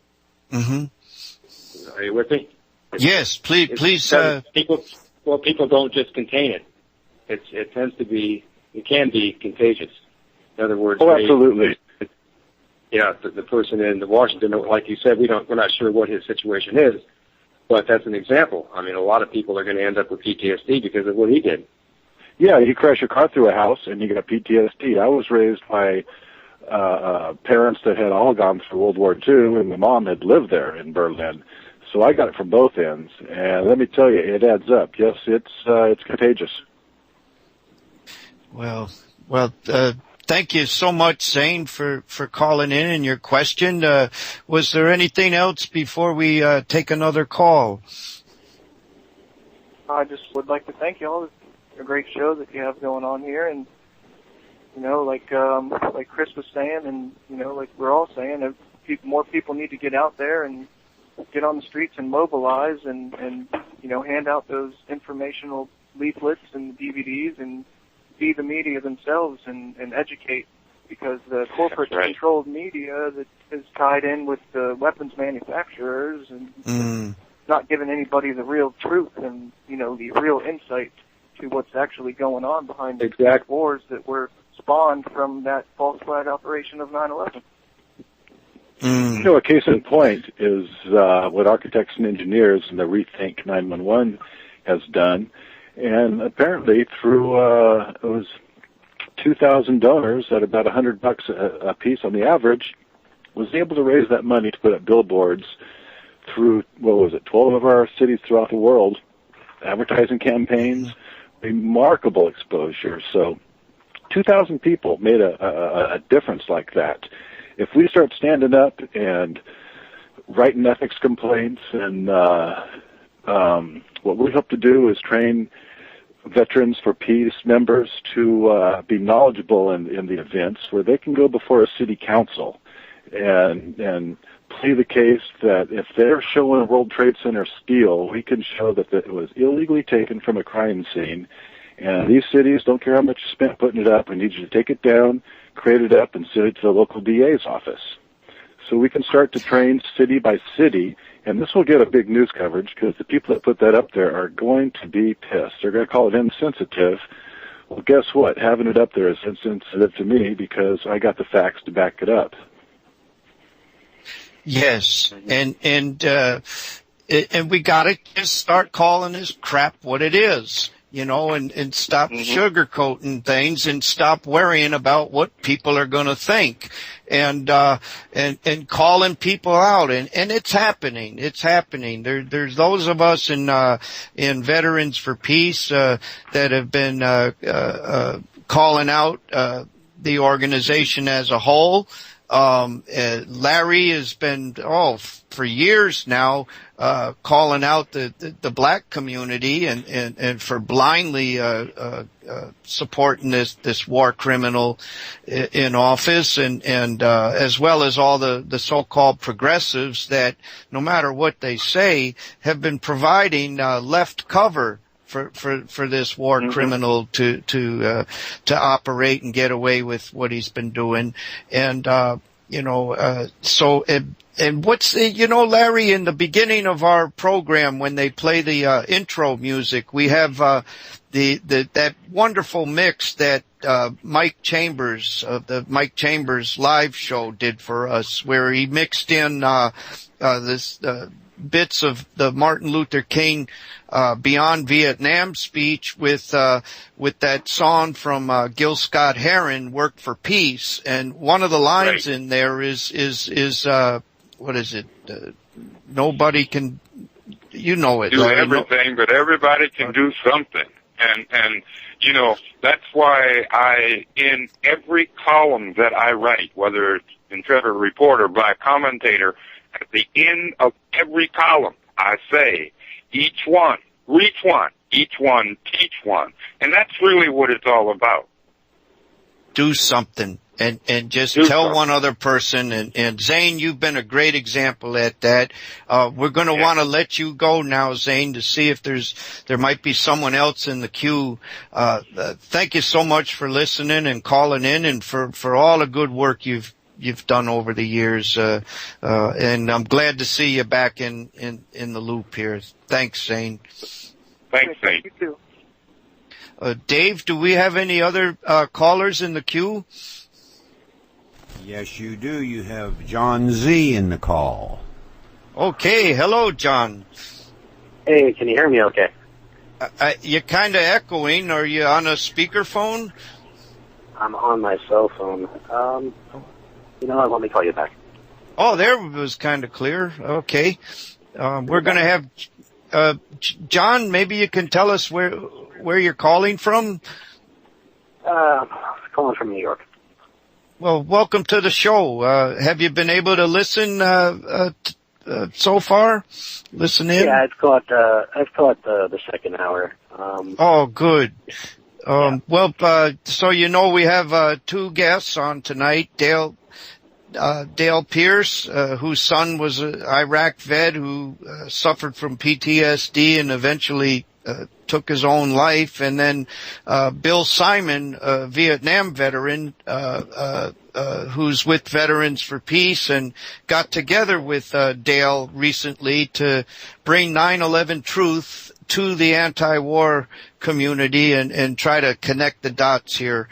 Speaker 6: Are you with me?
Speaker 4: Yes, please.
Speaker 6: People don't just contain it. It can be contagious. In other words,
Speaker 5: absolutely.
Speaker 6: The person in Washington, like you said, we're not sure what his situation is, but that's an example. I mean, a lot of people are going to end up with PTSD because of what he did.
Speaker 5: Yeah, you crash your car through a house and you got PTSD. I was raised by parents that had all gone through World War II, and my mom had lived there in Berlin. So I got it from both ends, and let me tell you, it adds up. Yes, it's contagious.
Speaker 4: Well, thank you so much, Zane, for calling in and your question. Was there anything else before we take another call?
Speaker 9: I just would like to thank you all. It's a great show that you have going on here, and like Chris was saying, and like we're all saying, more people need to get out there and get on the streets and mobilize, and hand out those informational leaflets and DVDs, and be the media themselves and educate, because the corporate controlled media that is tied in with the weapons manufacturers and not giving anybody the real truth and the real insight to what's actually going on behind the wars that were spawned from that false flag operation of 9/11.
Speaker 5: A case in point is what Architects and Engineers and the Rethink 911 has done. And apparently through, it was 2,000 donors at about $100 a piece on the average, was able to raise that money to put up billboards through, 12 of our cities throughout the world, advertising campaigns, remarkable exposure. So 2,000 people made a difference like that. If we start standing up and writing ethics complaints, and what we hope to do is train Veterans for Peace members to be knowledgeable in the events, where they can go before a city council and plead the case that if they're showing World Trade Center steel, we can show that it was illegally taken from a crime scene. And these cities don't care how much you spent putting it up. We need you to take it down, crate it up, and send it to the local DA's office. So we can start to train city by city, and this will get a big news coverage, because the people that put that up there are going to be pissed. They're going to call it insensitive. Well, guess what? Having it up there is insensitive to me, because I got the facts to back it up.
Speaker 4: Yes, and we got to just start calling this crap what it is. And stop sugarcoating things, and stop worrying about what people are going to think, and calling people out. And it's happening. It's happening. There's those of us in Veterans for Peace, that have been, calling out, the organization as a whole. Larry has been, for years now, calling out the black community and for blindly, supporting this war criminal in office, and as well as all the so-called progressives that, no matter what they say, have been providing, left cover for this war criminal to operate and get away with what he's been doing. And, and what's, Larry, in the beginning of our program, when they play the, intro music, we have, that wonderful mix that, Mike Chambers of the Mike Chambers live show did for us, where he mixed in, bits of the Martin Luther King Beyond Vietnam speech with that song from Gil Scott Heron, Work for Peace. And one of the lines in there is what is it? Nobody can, it.
Speaker 7: Do everything, but everybody can do something. And that's why in every column that I write, whether it's in Trevor Report or Black Commentator, at the end of every column, I say, each one, reach one, each one, teach one. And that's really what it's all about.
Speaker 4: Do something. And just tell one other person. And Zane, you've been a great example at that. We're going to want to let you go now, Zane, to see if there might be someone else in the queue. Thank you so much for listening and calling in, and for all the good work you've done over the years. And I'm glad to see you back in the loop here. Thanks, Zane.
Speaker 7: Thanks, Zane.
Speaker 9: You too.
Speaker 4: Dave, do we have any other callers in the queue?
Speaker 10: Yes, you do. You have John Z in the call.
Speaker 4: Okay. Hello, John.
Speaker 11: Hey, can you hear me okay?
Speaker 4: You're kind of echoing. Are you on a speakerphone?
Speaker 11: I'm on my cell phone. You know what? Let me call you back.
Speaker 4: Oh, there was kind of clear. Okay. We're going to have John. Maybe you can tell us where you're calling from.
Speaker 11: Calling from New York.
Speaker 4: Well, welcome to the show. Have you been able to listen so far? Listen in.
Speaker 11: Yeah, I've caught the second hour.
Speaker 4: Oh, good. Well, so we have two guests on tonight. Dale Pierce, whose son was an Iraq vet who suffered from PTSD and eventually took his own life, and then Bill Simon, a Vietnam veteran who's with Veterans for Peace, and got together with Dale recently to bring 9/11 truth to the anti-war community and try to connect the dots here.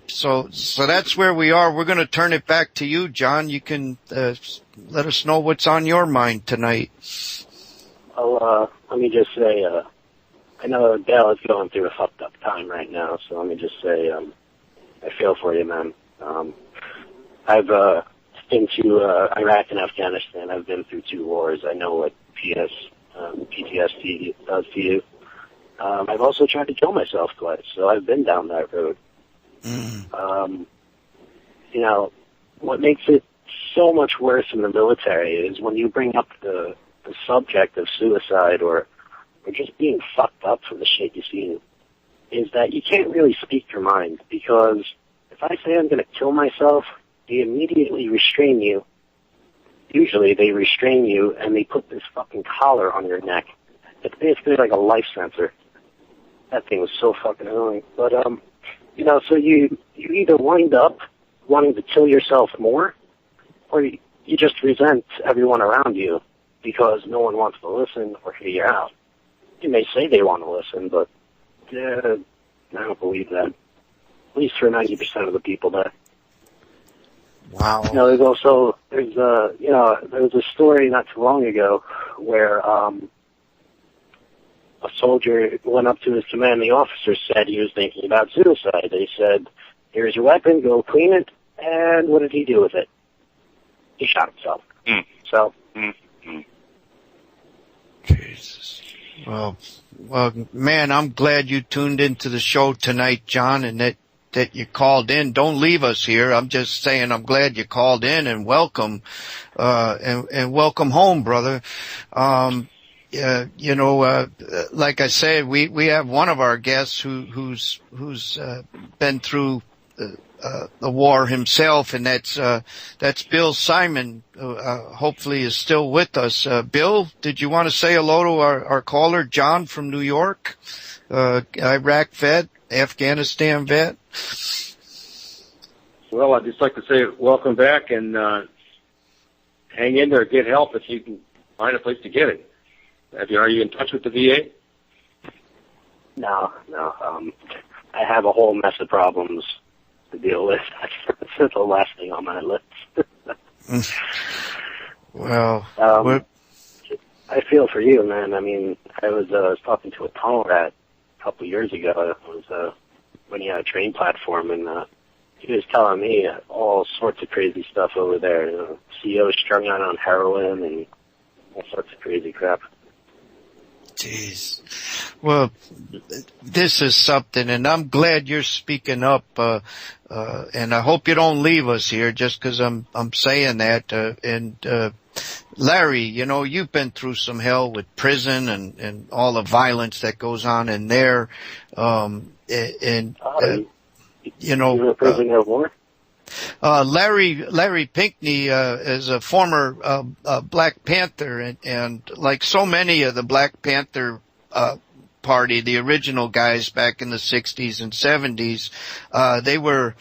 Speaker 4: So that's where we are. We're going to turn it back to you, John. You can let us know what's on your mind tonight.
Speaker 11: Well, let me just say, I know Dale is going through a fucked up time right now, so let me just say, I feel for you, man. I've been to Iraq and Afghanistan. I've been through 2 wars. I know what PTSD does to you. I've also tried to kill myself twice, so I've been down that road. What makes it so much worse in the military is when you bring up the subject of suicide or just being fucked up from the shit you see, is that you can't really speak your mind, because if I say I'm going to kill myself, they immediately restrain you. Usually they restrain you and they put this fucking collar on your neck. It's basically like a life sensor. That thing was so fucking annoying. But, so you either wind up wanting to kill yourself more, or you just resent everyone around you because no one wants to listen or hear you out. You may say they want to listen, but I don't believe that. At least for 90% of the people there.
Speaker 4: Wow.
Speaker 11: There was a story not too long ago where a soldier went up to his commanding officer, said he was thinking about suicide. They said, "Here's your weapon, go clean it." And what did he do with it? He shot himself. So.
Speaker 4: Jesus. Well, man, I'm glad you tuned into the show tonight, John, and that you called in. Don't leave us here. I'm just saying I'm glad you called in, and welcome, and welcome home, brother. Like I said, we have one of our guests who's been through the war himself, and that's Bill Simon, hopefully is still with us. Bill, did you want to say hello to our caller, John from New York, Iraq vet, Afghanistan vet?
Speaker 6: Well, I'd just like to say welcome back, and hang in there, get help if you can find a place to get it. Are you in touch with the VA?
Speaker 11: No. I have a whole mess of problems to deal with. That's the last thing on my list.
Speaker 4: Well,
Speaker 11: I feel for you, man. I mean, I was talking to a tunnel rat a couple years ago. It was when he had a train platform, and he was telling me all sorts of crazy stuff over there. CEO strung out on heroin and all sorts of crazy crap.
Speaker 4: Jeez. Well, this is something, and I'm glad you're speaking up, and I hope you don't leave us here just because I'm saying that. And Larry, you've been through some hell with prison and all the violence that goes on in there.
Speaker 11: You were a prisoner of war?
Speaker 4: Larry Pinckney is a former Black Panther, and like so many of the Black Panther party, the original guys back in the 60s and 70s, they were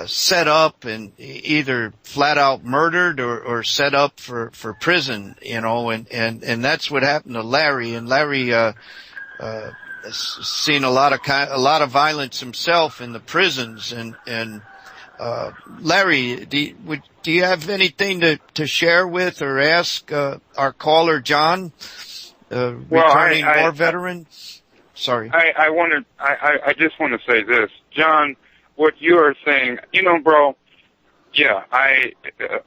Speaker 4: set up and either flat out murdered or set up for prison, and that's what happened to Larry. And Larry has seen a lot of violence himself in the prisons, and Larry, do you have anything to share with or ask our caller, John, returning war veteran? Sorry.
Speaker 7: I just want to say this, John. What you are saying, bro. Yeah,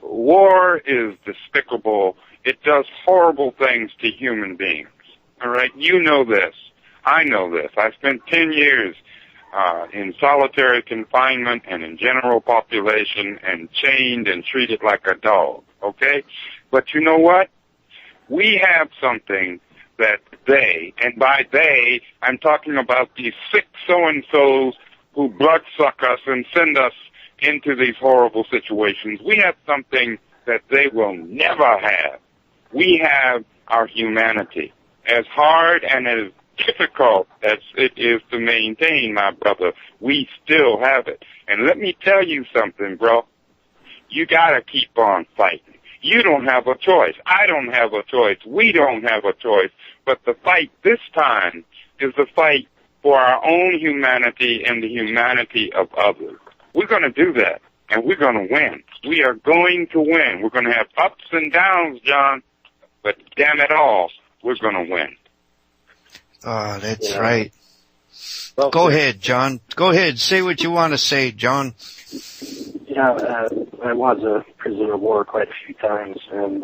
Speaker 7: war is despicable, It does horrible things to human beings. All right? You know this. I know this. I spent 10 years in solitary confinement and in general population and chained and treated like a dog. Okay? But you know what? We have something that they, and by they, I'm talking about these sick so-and-sos who bloodsuck us and send us into these horrible situations. We have something that they will never have. We have our humanity. As hard and as difficult as it is to maintain, my brother, we still have it. And let me tell you something, bro. You gotta keep on fighting. You don't have a choice. I don't have a choice. We don't have a choice. But the fight this time is the fight for our own humanity and the humanity of others. We're going to do that, and we're going to win. We are going to win. We're going to have ups and downs, John, but damn it all, we're going to win.
Speaker 4: Oh, that's right. Well, go ahead, John. Go ahead. Say what you want to say, John.
Speaker 11: Yeah, I was a prisoner of war quite a few times, and,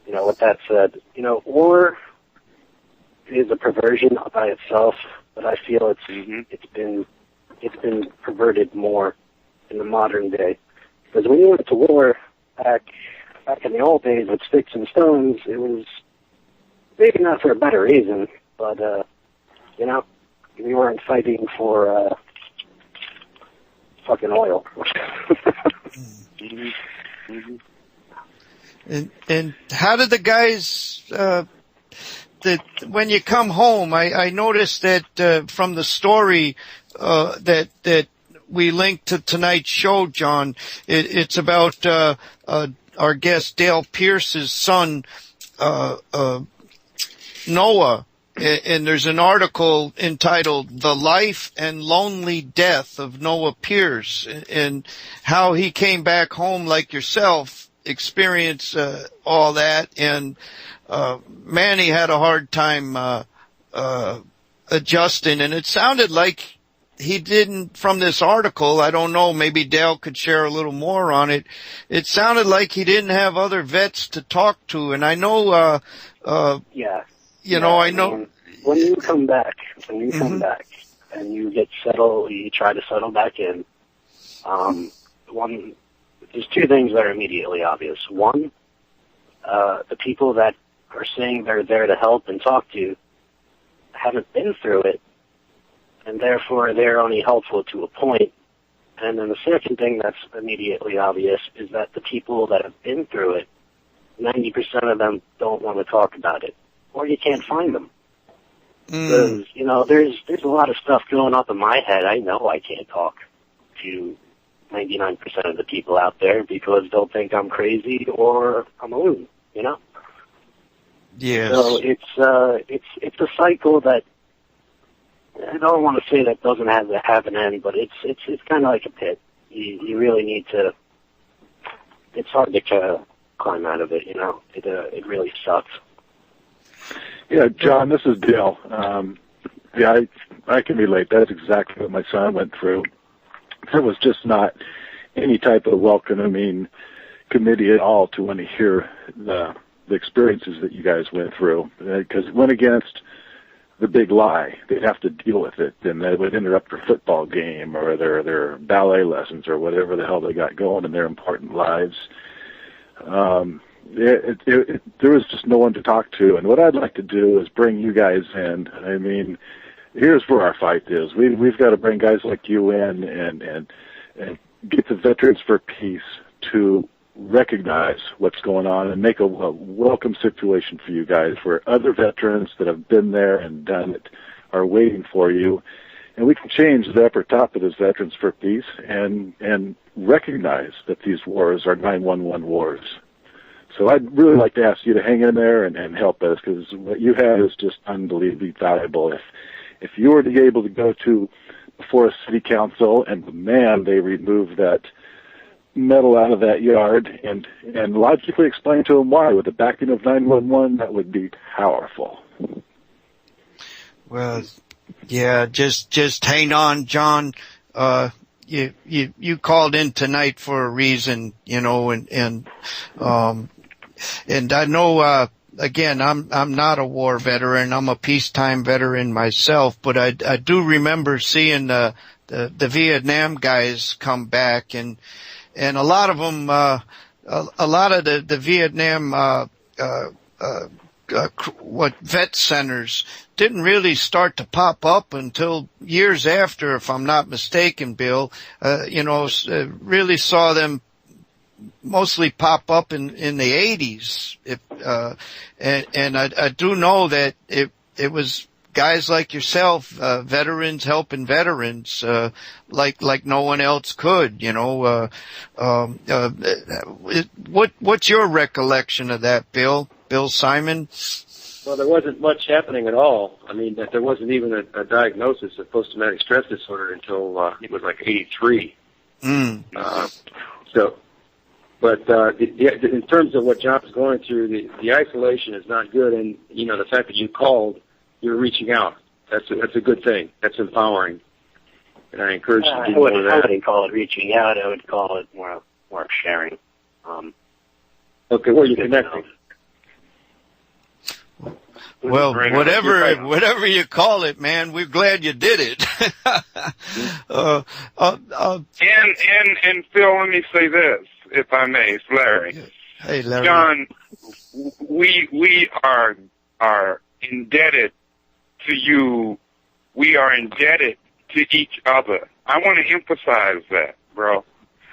Speaker 11: with that said, war is a perversion by itself, but I feel it's been perverted more in the modern day. Because when you went to war back in the old days with sticks and stones, it was maybe not for a better reason, but we weren't fighting for fucking oil.
Speaker 4: And how did the guys that when you come home? I noticed that from the story that we linked to tonight's show, John. It's about our guest Dale Pierce's son, Noah. And there's an article entitled "The Life and Lonely Death of Noah Pierce," and how he came back home like yourself, experienced all that, and man, he had a hard time adjusting. And it sounded like he didn't, from this article, I don't know, maybe Dale could share a little more on it. It sounded like he didn't have other vets to talk to, and I know
Speaker 11: yeah.
Speaker 4: I know.
Speaker 11: When you come back, and you get settled, you try to settle back in, there's two things that are immediately obvious. One, the people that are saying they're there to help and talk to you haven't been through it, and therefore they're only helpful to a point. And then the second thing that's immediately obvious is that the people that have been through it, 90% of them don't want to talk about it. Or you can't find them. Because, there's a lot of stuff going up in my head. I know I can't talk to 99% of the people out there because they'll think I'm crazy or I'm a loon,
Speaker 4: Yes.
Speaker 11: So it's a cycle that I don't want to say that doesn't have an end, but it's kind of like a pit. You really need to. It's hard to climb out of it, It really sucks.
Speaker 5: Yeah, John, this is Dale. I can relate. That's exactly what my son went through. There was just not any type of welcoming committee at all to want to hear the experiences that you guys went through, because it went against the big lie. They'd have to deal with it, and that would interrupt their football game or their ballet lessons or whatever the hell they got going in their important lives. There was just no one to talk to, and what I'd like to do is bring you guys in. I mean, here's where our fight is. We've got to bring guys like you in and get the Veterans for Peace to recognize what's going on and make a welcome situation for you guys, where other veterans that have been there and done it are waiting for you. And we can change the upper top of this Veterans for Peace and recognize that these wars are 911 wars. So I'd really like to ask you to hang in there and help us, because what you have is just unbelievably valuable. If you were to be able to go before a city council and, man, they remove that metal out of that yard and logically explain to them why, with the backing of 911, that would be powerful.
Speaker 4: Well, yeah, just hang on, John. You called in tonight for a reason, and And I know, again, I'm not a war veteran. I'm a peacetime veteran myself, but I do remember seeing the Vietnam guys come back, and a lot of them, a lot of the Vietnam, vet centers didn't really start to pop up until years after, if I'm not mistaken, Bill. Really saw them mostly pop up in the 80s. And I do know that it was guys like yourself, veterans helping veterans, like no one else could, what's your recollection of that, Bill Simon?
Speaker 6: Well, there wasn't much happening at all. I mean, there wasn't even a diagnosis of post-traumatic stress disorder until it was like 83. In terms of what John's going through, the isolation is not good, and the fact that you called, you're reaching out. That's a good thing. That's empowering, and I encourage you to do more of that.
Speaker 11: I wouldn't call it reaching out. I would call it more sharing.
Speaker 6: Okay, well, you're connecting.
Speaker 4: Well, whatever you call it, man, we're glad you did it.
Speaker 7: And Phil, let me say this, if I may, it's Larry.
Speaker 4: Hey, Larry.
Speaker 7: John, we are indebted to you. We are indebted to each other. I want to emphasize that, bro.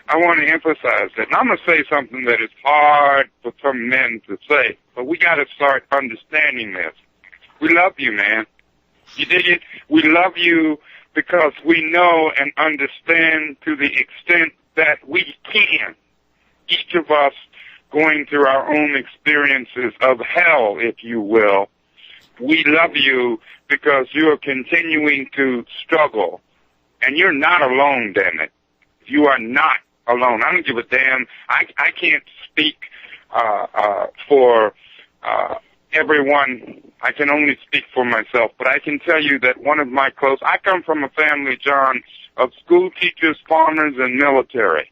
Speaker 7: I want to emphasize that. And I'm going to say something that is hard for some men to say, but we got to start understanding this. We love you, man. You dig it? We love you because we know and understand to the extent that we can. Each of us going through our own experiences of hell, if you will. We love you because you're continuing to struggle. And you're not alone, damn it. You are not alone. I don't give a damn. I can't speak for everyone. I can only speak for myself. But I can tell you that one of my I come from a family, John, of school teachers, farmers, and military.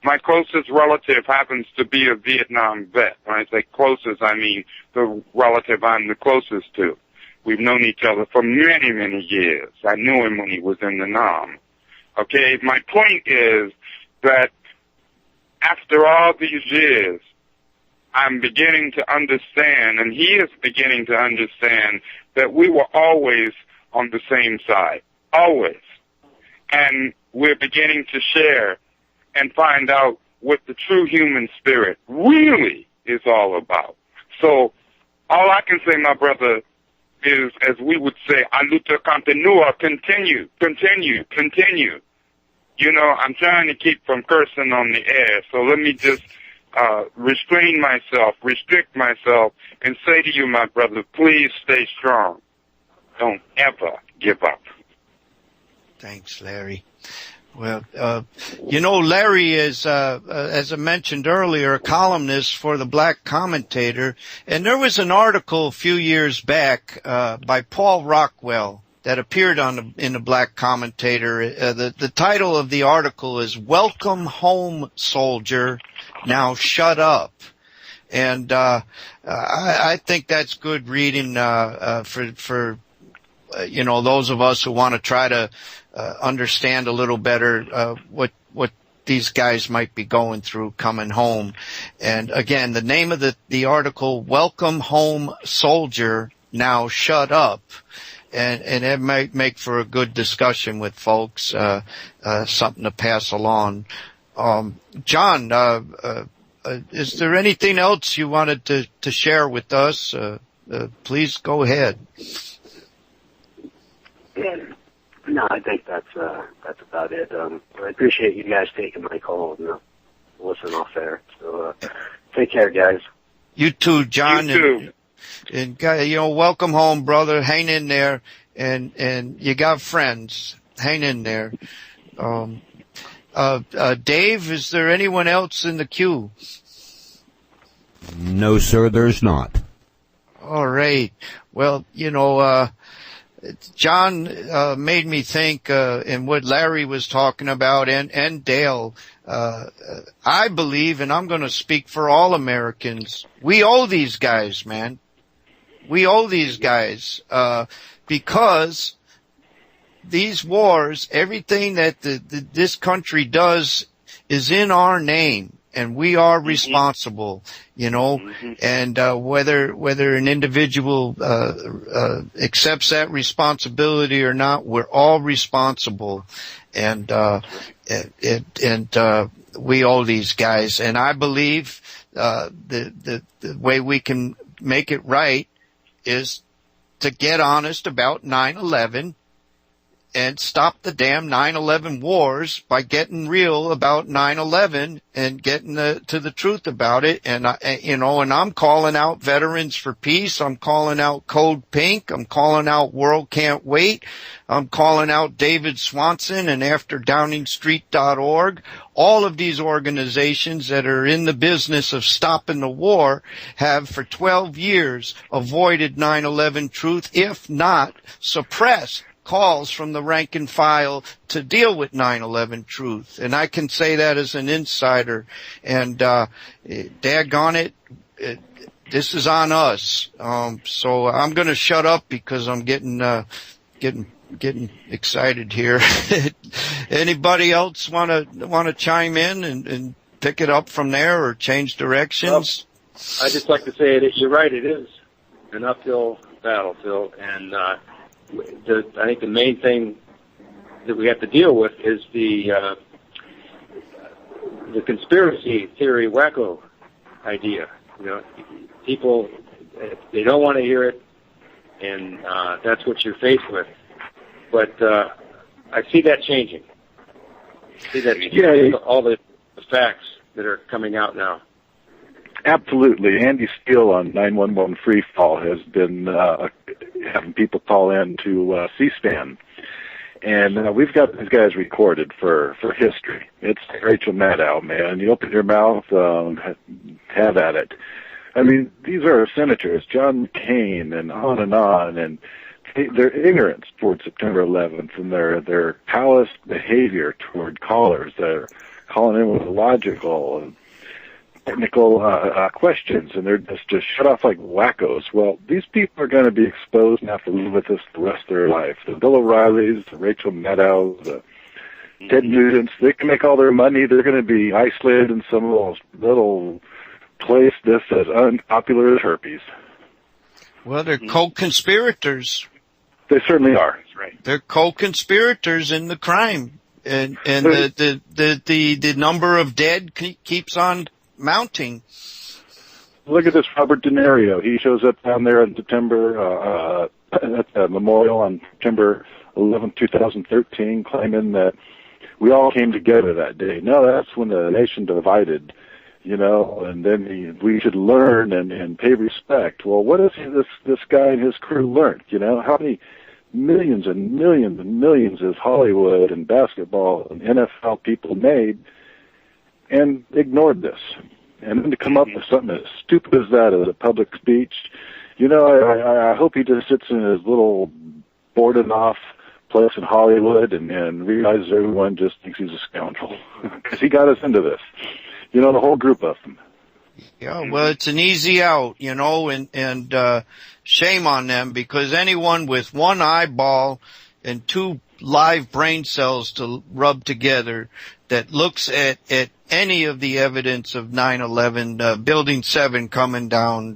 Speaker 7: My closest relative happens to be a Vietnam vet. When I say closest, I mean the relative I'm the closest to. We've known each other for many, many years. I knew him when he was in the Nam. Okay, my point is that after all these years, I'm beginning to understand, and he is beginning to understand, that we were always on the same side. Always. And we're beginning to share and find out what the true human spirit really is all about. So all I can say, my brother, is, as we would say, a luta continua, continue. I'm trying to keep from cursing on the air, so let me just restrain myself, restrict myself, and say to you, my brother, please stay strong. Don't ever give up.
Speaker 4: Thanks, Larry. Well, Larry is, as I mentioned earlier, a columnist for the Black Commentator, and there was an article a few years back by Paul Rockwell that appeared in the Black Commentator. The title of the article is "Welcome Home, Soldier. Now Shut Up." And I think that's good reading for those of us who want to try to understand a little better what these guys might be going through coming home. And again, the name of the article, "Welcome Home, Soldier. Now Shut Up." And it might make for a good discussion with folks, something to pass along. John, is there anything else you wanted to share with us? Please go ahead.
Speaker 11: No, I think that's about it. I appreciate you guys taking my call and listen off there. So take care, guys.
Speaker 4: You too, John.
Speaker 7: You too.
Speaker 4: And welcome home, brother. Hang in there, and you got friends. Hang in there. Dave, is there anyone else in the queue?
Speaker 10: No, sir, there's not.
Speaker 4: All right. Well, John made me think in what Larry was talking about, and Dale, I believe, and I'm going to speak for all Americans, we owe these guys, man. We owe these guys, because these wars, everything that this country does is in our name, and we are responsible, you know, and whether an individual accepts that responsibility or not, we're all responsible, and we owe these guys. And I believe the way we can make it right is to get honest about 9/11 and stop the damn 9/11 wars by getting real about 9/11 and getting to the truth about it. And and I'm calling out Veterans for Peace. I'm calling out Code Pink. I'm calling out World Can't Wait. I'm calling out David Swanson and AfterDowningStreet.org. All of these organizations that are in the business of stopping the war have for 12 years avoided 9/11 truth, if not suppressed calls from the rank and file to deal with 9/11 truth. And I can say that as an insider. And daggone it, this is on us. So I'm going to shut up because I'm getting excited here. Anybody else want to chime in and pick it up from there or change directions?
Speaker 6: I'd just like to say that you're right. It is an uphill battle, Phil, and I think the main thing that we have to deal with is the conspiracy theory wacko idea. You know, people, they don't want to hear it, and that's what you're faced with. But I see that changing. All the facts that are coming out now.
Speaker 5: Absolutely. Andy Steele on 911 Free Fall has been having people call in to C-SPAN. And we've got these guys recorded for history. It's Rachel Maddow, man. You open your mouth, have at it. I mean, these are senators, John McCain, and on, and their ignorance toward September 11th and their callous behavior toward callers. They're calling in with illogical and technical questions, and they're just shut off like wackos. Well, these people are going to be exposed and have to live with this the rest of their life. The Bill O'Reillys, the Rachel Maddows, the Ted Nugents, they can make all their money. They're going to be isolated in some of those little place that's as unpopular as herpes.
Speaker 4: Well, they're co-conspirators.
Speaker 5: They certainly are. That's right.
Speaker 4: They're co-conspirators in the crime, and the number of dead keeps on mounting.
Speaker 5: Look at this Robert De Niro. He shows up down there in September at the memorial on September 11, 2013, claiming that we all came together that day. No, that's when the nation divided, you know, and then we should learn and pay respect. Well, what has this guy and his crew learned? You know, how many millions and millions and millions has Hollywood and basketball and NFL people made and ignored this? And then to come up with something as stupid as that as a public speech, you know, I hope he just sits in his little boarded off place in Hollywood and realizes everyone just thinks he's a scoundrel because he got us into this. You know, the whole group of them.
Speaker 4: Yeah, well, it's an easy out, you know, and shame on them, because anyone with one eyeball and two live brain cells to rub together that looks at any of the evidence of 9/11, Building 7 coming down,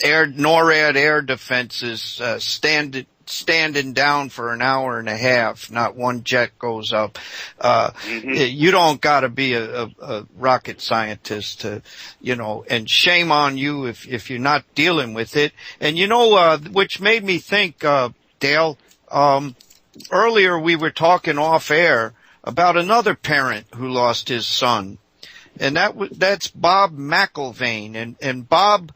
Speaker 4: NORAD air defenses, standing down for an hour and a half, not one jet goes up. You don't got to be a rocket scientist to, you know, and shame on you if you're not dealing with it. And you know, which made me think, Dale, earlier we were talking off air about another parent who lost his son, and that's Bob McIlvaine, and Bob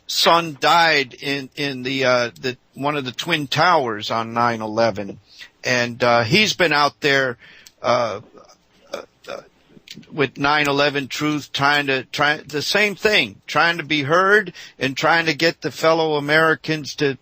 Speaker 4: son died in the one of the Twin Towers on 9/11, and he's been out there with 9/11 truth, trying the same thing, trying to be heard and trying to get the fellow Americans to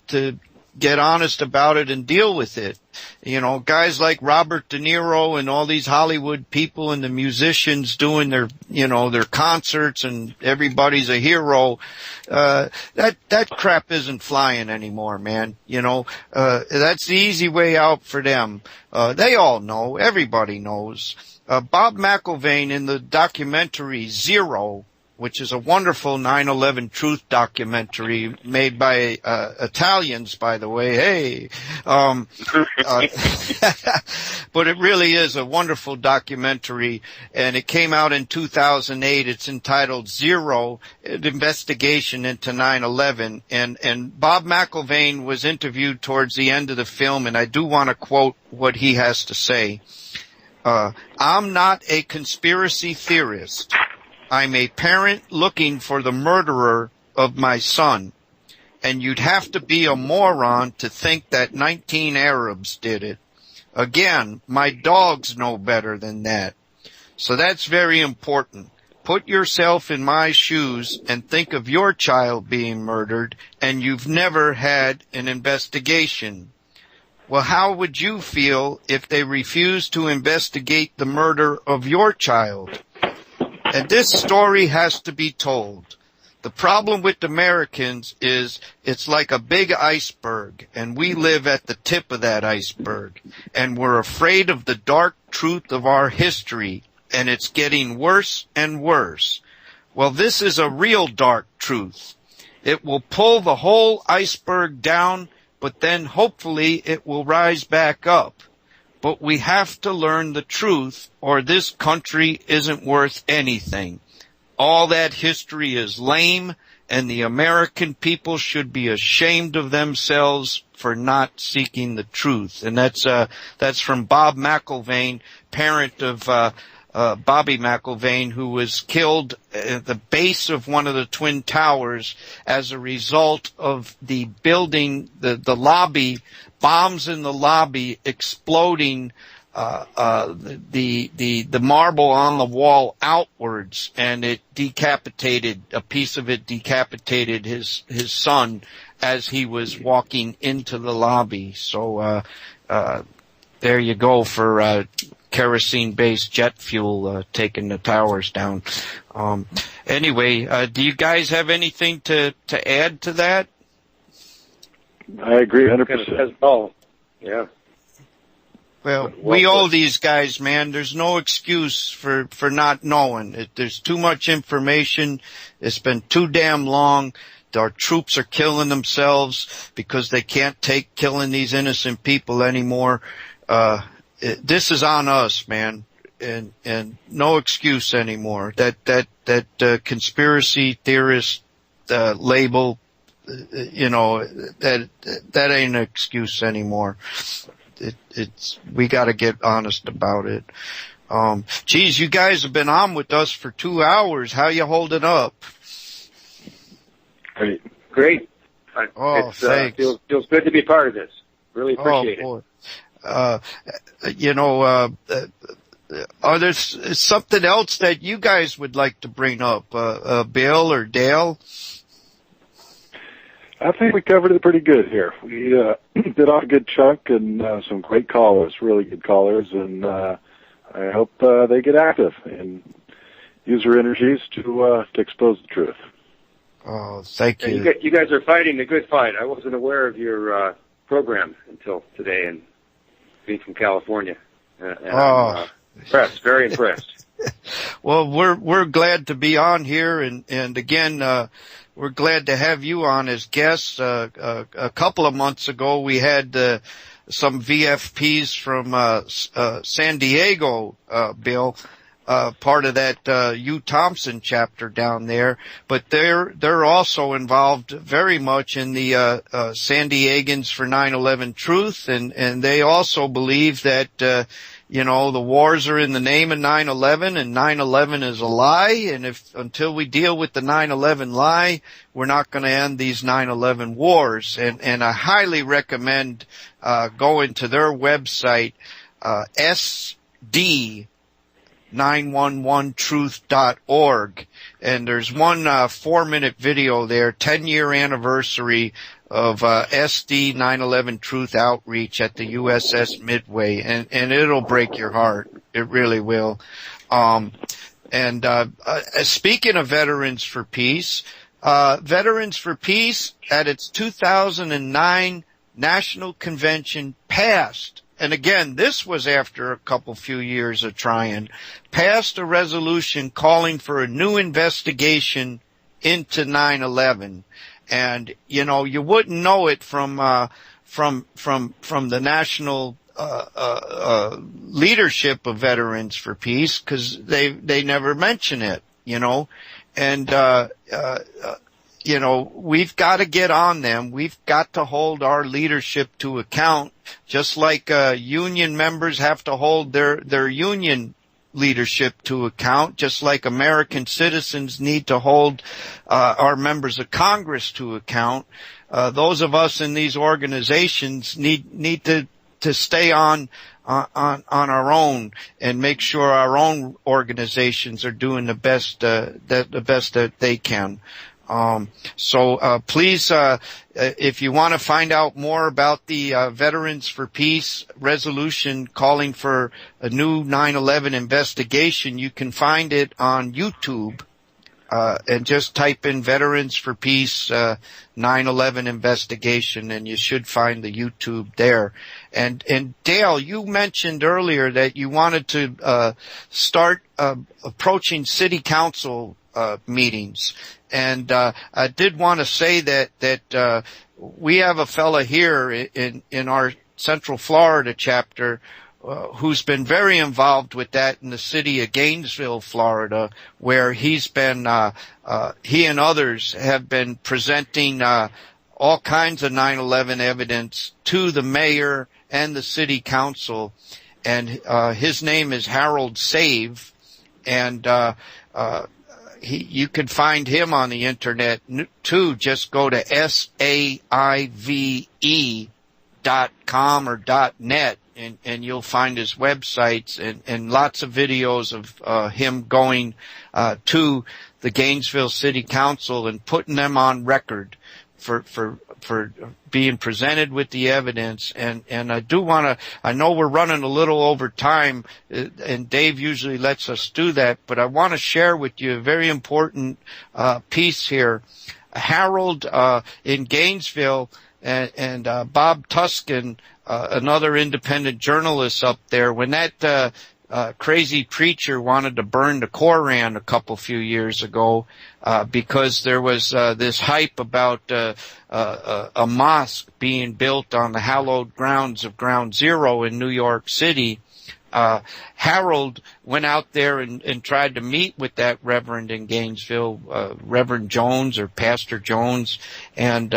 Speaker 4: get honest about it and deal with it. You know, guys like Robert De Niro and all these Hollywood people and the musicians doing their, you know, their concerts and everybody's a hero. That crap isn't flying anymore, man. You know, that's the easy way out for them. They all know. Everybody knows. Bob McIlvaine in the documentary Zero, which is a wonderful 9/11 truth documentary made by Italians, by the way. Hey, but it really is a wonderful documentary, and it came out in 2008. It's entitled Zero: An Investigation into 9/11, and Bob McIlvaine was interviewed towards the end of the film, and I do want to quote what he has to say. I'm not a conspiracy theorist. I'm a parent looking for the murderer of my son. And you'd have to be a moron to think that 19 Arabs did it. Again, my dogs know better than that. So that's very important. Put yourself in my shoes and think of your child being murdered, and you've never had an investigation. Well, how would you feel if they refused to investigate the murder of your child? And this story has to be told. The problem with Americans is it's like a big iceberg, and we live at the tip of that iceberg. And we're afraid of the dark truth of our history, and it's getting worse and worse. Well, this is a real dark truth. It will pull the whole iceberg down, but then hopefully it will rise back up. But we have to learn the truth, or this country isn't worth anything. All that history is lame, and the American people should be ashamed of themselves for not seeking the truth. And that's from Bob McIlvaine, parent of Bobby McIlvaine, who was killed at the base of one of the Twin Towers as a result of the building, the lobby, bombs in the lobby exploding, the marble on the wall outwards, and it decapitated, a piece of it decapitated his son as he was walking into the lobby. So, there you go for, kerosene-based jet fuel, taking the towers down. Anyway, do you guys have anything to add to that?
Speaker 5: I agree 100%.
Speaker 6: Oh, yeah.
Speaker 4: Well, we owe these guys, man. There's no excuse for not knowing. There's too much information. It's been too damn long. Our troops are killing themselves because they can't take killing these innocent people anymore. This is on us, man, and no excuse anymore. That conspiracy theorist label, you know, that ain't an excuse anymore. We got to get honest about it. Geez, you guys have been on with us for 2 hours. How you holding up?
Speaker 6: Great.
Speaker 4: Thanks.
Speaker 6: Feels good to be part of this. Really appreciate it.
Speaker 4: You know, are there something else that you guys would like to bring up, Bill or Dale?
Speaker 5: I think we covered it pretty good here. We did off a good chunk and some great callers, really good callers, and I hope they get active and use their energies to expose the truth.
Speaker 4: Oh, thank you.
Speaker 6: You guys are fighting the good fight. I wasn't aware of your program until today, and being from California. I'm impressed, very impressed.
Speaker 4: Well, we're glad to be on here, and again, we're glad to have you on as guests. A couple of months ago, we had some VFPs from San Diego, Bill, part of that Hugh Thompson chapter down there. But they're also involved very much in the San Diegans for 9/11 Truth, and they also believe that you know, the wars are in the name of 9/11, and 9/11 is a lie, and until we deal with the 9/11 lie, we're not going to end these 9/11 wars. And I highly recommend going to their website, sd911truth.org, and there's one 4-minute video there, 10-year anniversary SD 9/11 Truth Outreach at the USS Midway, and it'll break your heart. It really will. Speaking of Veterans for Peace, Veterans for Peace at its 2009 National Convention passed, and again, this was after a few years of trying, passed a resolution calling for a new investigation into 9/11. And, you wouldn't know it from the national, leadership of Veterans for Peace, because they never mention it, and, we've got to get on them. We've got to hold our leadership to account, just like, union members have to hold their union leadership to account, just like American citizens need to hold our members of Congress to account. Those of us in these organizations need to stay on our own and make sure our own organizations are doing the best that they can. Please, if you want to find out more about the Veterans for Peace resolution calling for a new 9/11 investigation, you can find it on YouTube, and just type in Veterans for Peace 9/11 investigation, and you should find the YouTube there. And Dale, you mentioned earlier that you wanted to start approaching city council meetings. And I did want to say that we have a fella here in our Central Florida chapter who's been very involved with that in the city of Gainesville, Florida, where he's been he and others have been presenting all kinds of 9/11 evidence to the mayor and the city council. And his name is Harold Save, and you can find him on the internet too. Just go to SAIVE.com or .net, and you'll find his websites and lots of videos of him going to the Gainesville City Council and putting them on record for being presented with the evidence. And I do want to, I know we're running a little over time, and Dave usually lets us do that, but I want to share with you a very important piece here. Harold in Gainesville and Bob Tuskin, another independent journalist up there, when that crazy preacher wanted to burn the Koran a few years ago, because there was this hype about a mosque being built on the hallowed grounds of Ground Zero in New York City. Harold went out there and tried to meet with that reverend in Gainesville, Reverend Jones or Pastor Jones, and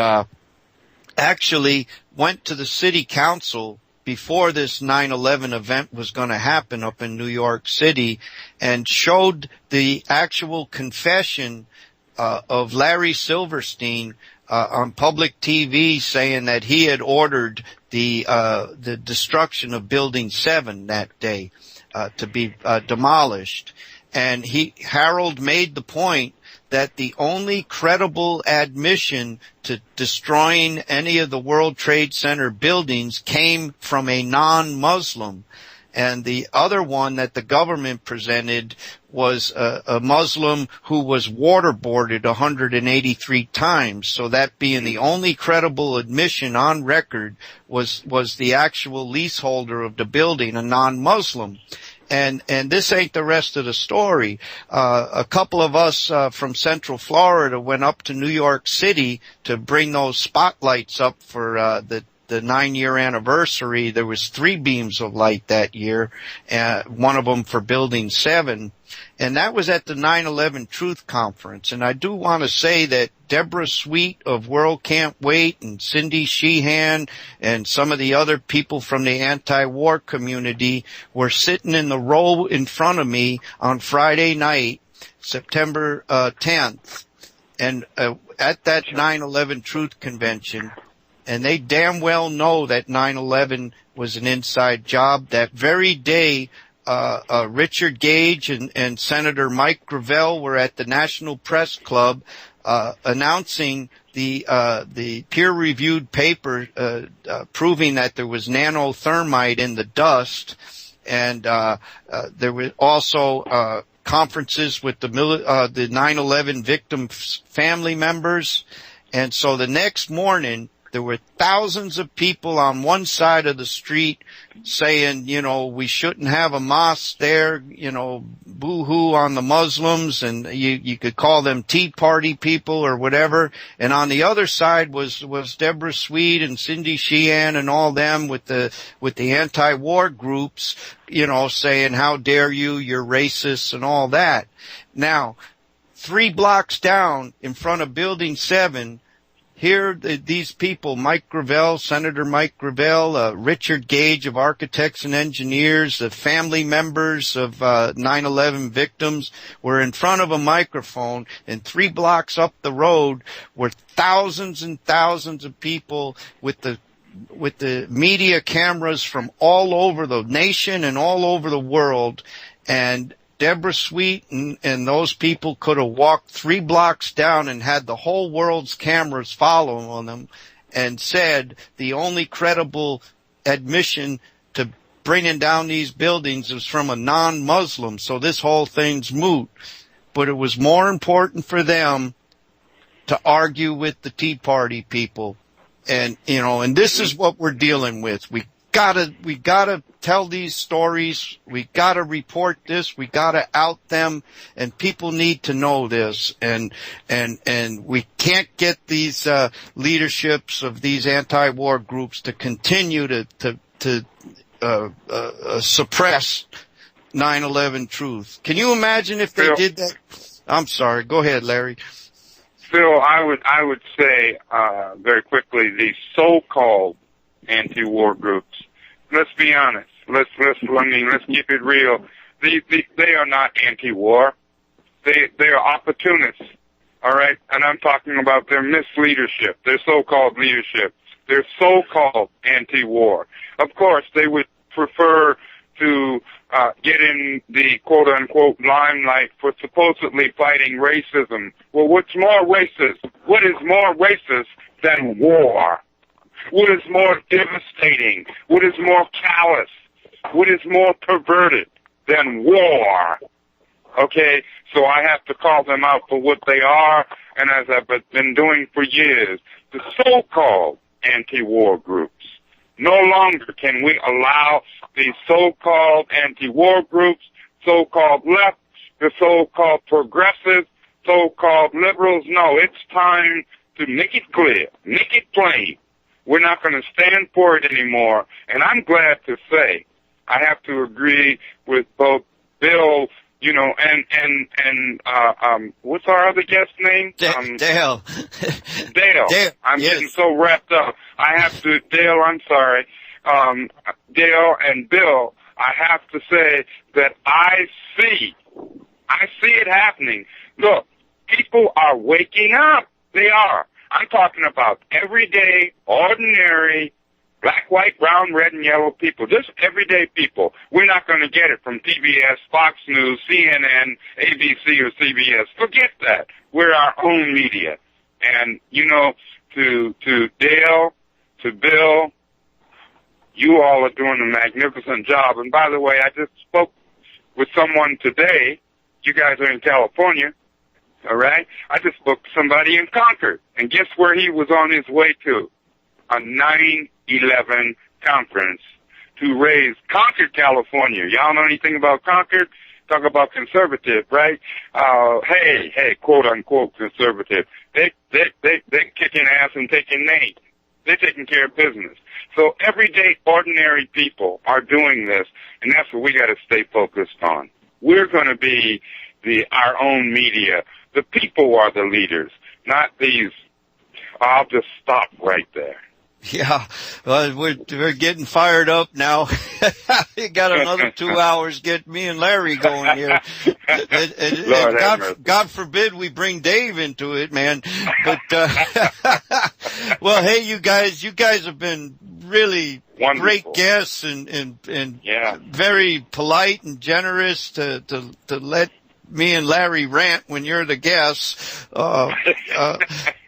Speaker 4: actually went to the city council before this 9/11 event was going to happen up in New York City, and showed the actual confession of Larry Silverstein on public TV, saying that he had ordered the destruction of Building 7 that day to be demolished. And Harold made the point that the only credible admission to destroying any of the World Trade Center buildings came from a non-Muslim. And the other one that the government presented was a Muslim who was waterboarded 183 times. So that being the only credible admission on record was the actual leaseholder of the building, a non-Muslim. And this ain't the rest of the story. A couple of us from Central Florida went up to New York City to bring those spotlights up for the 9-year anniversary. There was 3 beams of light that year, one of them for Building 7. And that was at the 9/11 Truth Conference. And I do want to say that Deborah Sweet of World Can't Wait and Cindy Sheehan and some of the other people from the anti-war community were sitting in the row in front of me on Friday night, September 10th, and at that 9/11 Truth Convention. And they damn well know that 9/11 was an inside job. That very day, Richard Gage and Senator Mike Gravel were at the National Press Club announcing the peer-reviewed paper proving that there was nanothermite in the dust, and there were also conferences with the 9/11 victims' family members. And so the next morning, there were thousands of people on one side of the street saying, we shouldn't have a mosque there, boo-hoo on the Muslims, and you could call them Tea Party people or whatever. And on the other side was Deborah Sweet and Cindy Sheehan and all them with the anti-war groups, saying, how dare you, you're racist and all that. Now, 3 blocks down in front of Building 7, here, these people, Mike Gravel, Senator Mike Gravel, Richard Gage of Architects and Engineers, the family members of 9/11 victims, were in front of a microphone, and 3 blocks up the road were thousands and thousands of people with the media cameras from all over the nation and all over the world. And Deborah Sweet and those people could have walked 3 blocks down and had the whole world's cameras following on them, and said the only credible admission to bringing down these buildings is from a non-Muslim, so this whole thing's moot. But it was more important for them to argue with the Tea Party people. And, and this is what we're dealing with. We gotta tell these stories. We gotta report this. We gotta out them, and people need to know this. And we can't get these leaderships of these anti-war groups to continue to suppress 9/11 truth. Can you imagine if they did that? I'm sorry. Go ahead, Larry.
Speaker 7: Phil, I would say very quickly, the so-called anti-war groups. Let's be honest. Let's keep it real. They are not anti-war. They are opportunists. All right, and I'm talking about their misleadership, their so-called leadership, their so-called anti-war. Of course, they would prefer to get in the quote-unquote limelight for supposedly fighting racism. Well, what's more racist? What is more racist than war? What is more devastating? What is more callous? What is more perverted than war? Okay, so I have to call them out for what they are, and as I've been doing for years, the so-called anti-war groups. No longer can we allow these so-called anti-war groups, so-called left, the so-called progressive, so-called liberals. No, it's time to make it clear, make it plain. We're not going to stand for it anymore. And I'm glad to say I have to agree with both Bill, and what's our other guest's name?
Speaker 4: Dale.
Speaker 7: Dale. I'm getting so wrapped up. Dale, I'm sorry. Dale and Bill, I have to say that I see it happening. Look, people are waking up. They are. I'm talking about everyday, ordinary, black, white, brown, red, and yellow people. Just everyday people. We're not going to get it from PBS, Fox News, CNN, ABC, or CBS. Forget that. We're our own media. And, to Dale, to Bill, you all are doing a magnificent job. And by the way, I just spoke with someone today. You guys are in California. All right? I just spoke to somebody in Concord, and guess where he was on his way to? A 9/11 conference to raise Concord, California. Y'all know anything about Concord? Talk about conservative, right? Hey, quote unquote conservative. They're kicking ass and taking names. They're taking care of business. So everyday, ordinary people are doing this, and that's what we got to stay focused on. We're going to be our own media. The people are the leaders, not these. I'll just stop right there.
Speaker 4: Yeah, well, we're getting fired up now. You got another 2 hours get me and Larry going here. And God forbid we bring Dave into it, man. But well, hey, you guys have been really
Speaker 7: wonderful.
Speaker 4: Great guests and very polite and generous to let me and Larry rant when you're the guest. But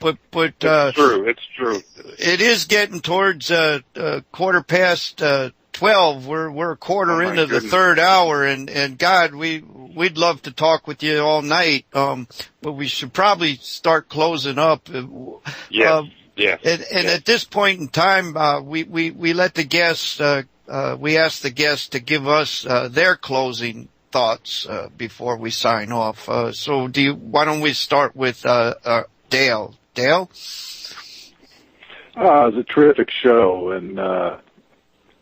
Speaker 7: It's true.
Speaker 4: It is getting towards 12:15. We're a quarter into the third hour, and God, we'd love to talk with you all night. But we should probably start closing up.
Speaker 7: Yes.
Speaker 4: And at this point in time, we let the guests, we ask the guests to give us their closing thoughts before we sign off. So why don't we start with Dale? Dale?
Speaker 5: It was a terrific show, and I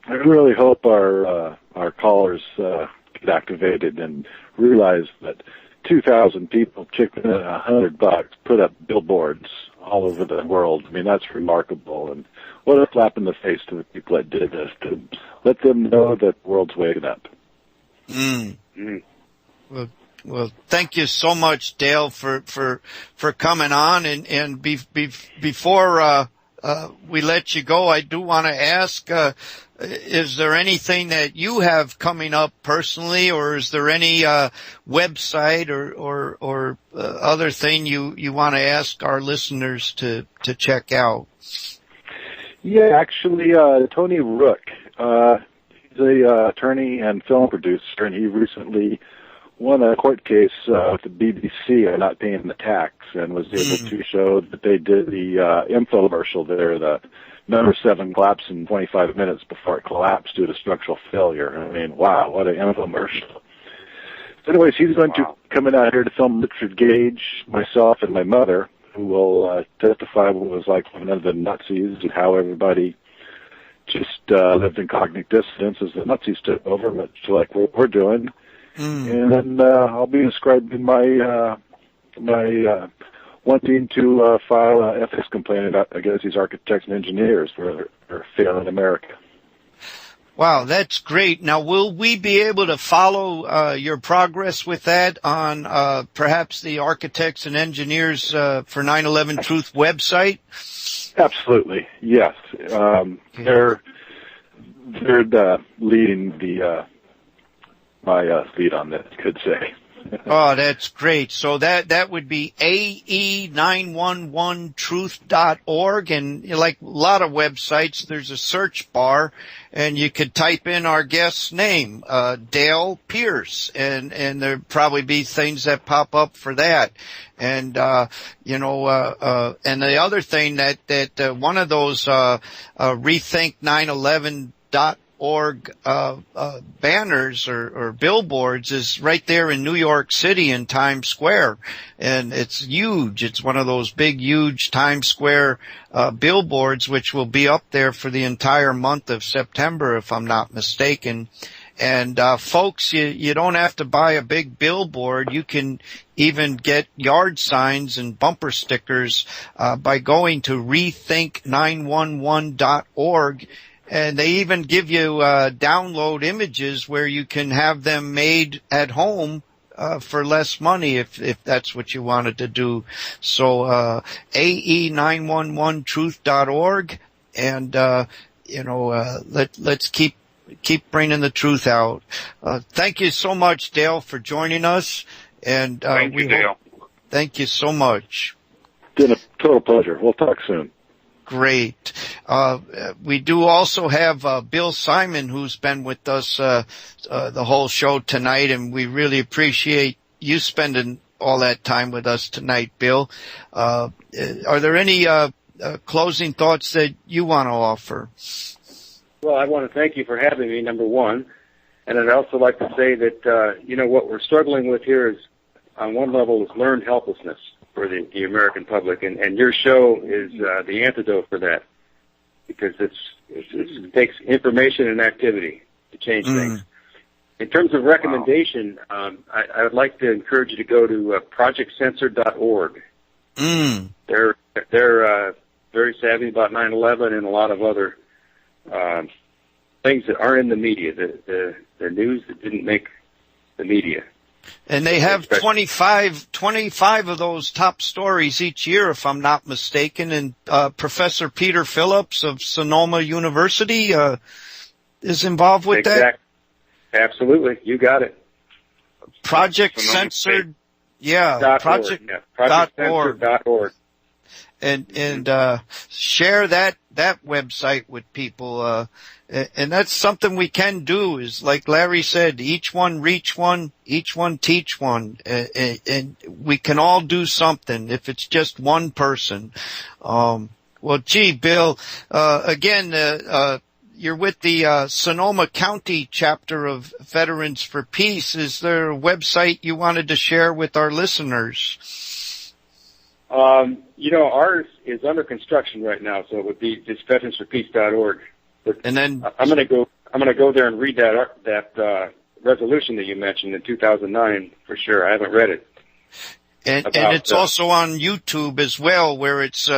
Speaker 5: really hope our callers get activated and realize that 2,000 people chipping in $100 put up billboards all over the world. I mean, that's remarkable, and what a slap in the face to the people that did this, to let them know that the world's waking up.
Speaker 4: Well, thank you so much, Dale, for coming on, and before we let you go, I do want to ask, is there anything that you have coming up personally, or is there any website or other thing you want to ask our listeners to check out?
Speaker 5: Yeah, actually, Tony Rook, he's a attorney and film producer, and he recently won a court case with the BBC on not paying the tax, and was able to show that they did the infomercial there, the number 7 collapsed in 25 minutes before it collapsed due to structural failure. I mean, wow, what an infomercial. So anyways, he's going to come in out here to film Richard Gage, myself, and my mother, who will testify what it was like living under the Nazis and how everybody just lived in cognitive dissonance as the Nazis took over, much like what we're doing. And then I'll be describing my wanting to file an ethics complaint against these architects and engineers for failing America.
Speaker 4: Wow, that's great. Now, will we be able to follow your progress with that on perhaps the Architects and Engineers for 9/11 Truth website?
Speaker 5: Absolutely, yes. They're leading my lead on this, you could say.
Speaker 4: Oh, that's great. So that would be ae911truth.org, and like a lot of websites, there's a search bar, and you could type in our guest's name, Dale Pierce, and there'd probably be things that pop up for that. And and the other thing that one of those rethink911.org banners or billboards is right there in New York City in Times Square, and it's huge. It's one of those big, huge Times Square billboards, which will be up there for the entire month of September, if I'm not mistaken. And folks, you don't have to buy a big billboard. You can even get yard signs and bumper stickers by going to rethink911.org. And they even give you download images where you can have them made at home for less money if that's what you wanted to do. So ae911truth.org, and let's keep bringing the truth out. Thank you so much, Dale, for joining us. And
Speaker 7: thank you, Dale.
Speaker 4: Thank you so much.
Speaker 5: It's been a total pleasure. We'll talk soon.
Speaker 4: Great. We do also have Bill Simon, who's been with us the whole show tonight, and we really appreciate you spending all that time with us tonight, Bill. Are there any closing thoughts that you want to offer?
Speaker 6: Well, I want to thank you for having me, number one. And I'd also like to say that, what we're struggling with here is, on one level, is learned helplessness for the American public, and your show is the antidote for that, because it takes information and activity to change things. In terms of recommendation, I would like to encourage you to go to projectcensor.org. They're very savvy about 9/11 and a lot of other things that aren't in the media, the news that didn't make the media.
Speaker 4: And they have 25 of those top stories each year, if I'm not mistaken. And Professor Peter Phillips of Sonoma University is involved with that?
Speaker 6: Absolutely. You got it.
Speaker 4: Project Censored. Yeah,
Speaker 6: projectcensored.org.
Speaker 4: And share that website with people. And that's something we can do, is like Larry said, each one reach one, each one teach one. And we can all do something if it's just one person. Well, gee, Bill, again, you're with the Sonoma County chapter of Veterans for Peace. Is there a website you wanted to share with our listeners?
Speaker 6: Ours is under construction right now, so it would be just veteransforpeace.org. But
Speaker 4: and then
Speaker 6: I'm going to go there and read that resolution that you mentioned in 2009 for sure. I haven't read it.
Speaker 4: And it's also on YouTube as well, where it's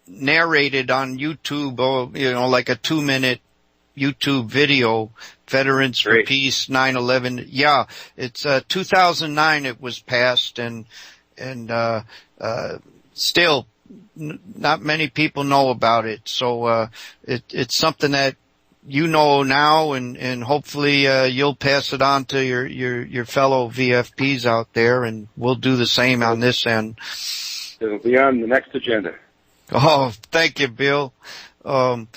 Speaker 4: narrated on YouTube, like a 2-minute YouTube video, Veterans for Peace 9/11. Yeah, it's 2009 it was passed, and still not many people know about it. So it's something that you know now, and hopefully you'll pass it on to your fellow VFPs out there, and we'll do the same on this end.
Speaker 6: It'll be on the next agenda.
Speaker 4: Oh, thank you, Bill. We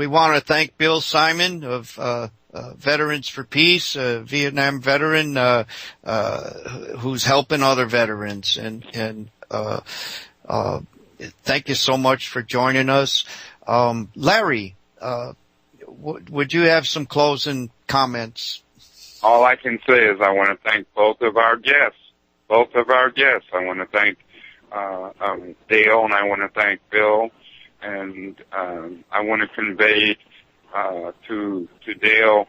Speaker 4: want to thank Bill Simon of Veterans for Peace, a Vietnam veteran who's helping other veterans, and thank you so much for joining us. Larry, would you have some closing comments?
Speaker 7: All I can say is I want to thank both of our guests. I want to thank Dale, and I want to thank Bill, and I want to convey to Dale,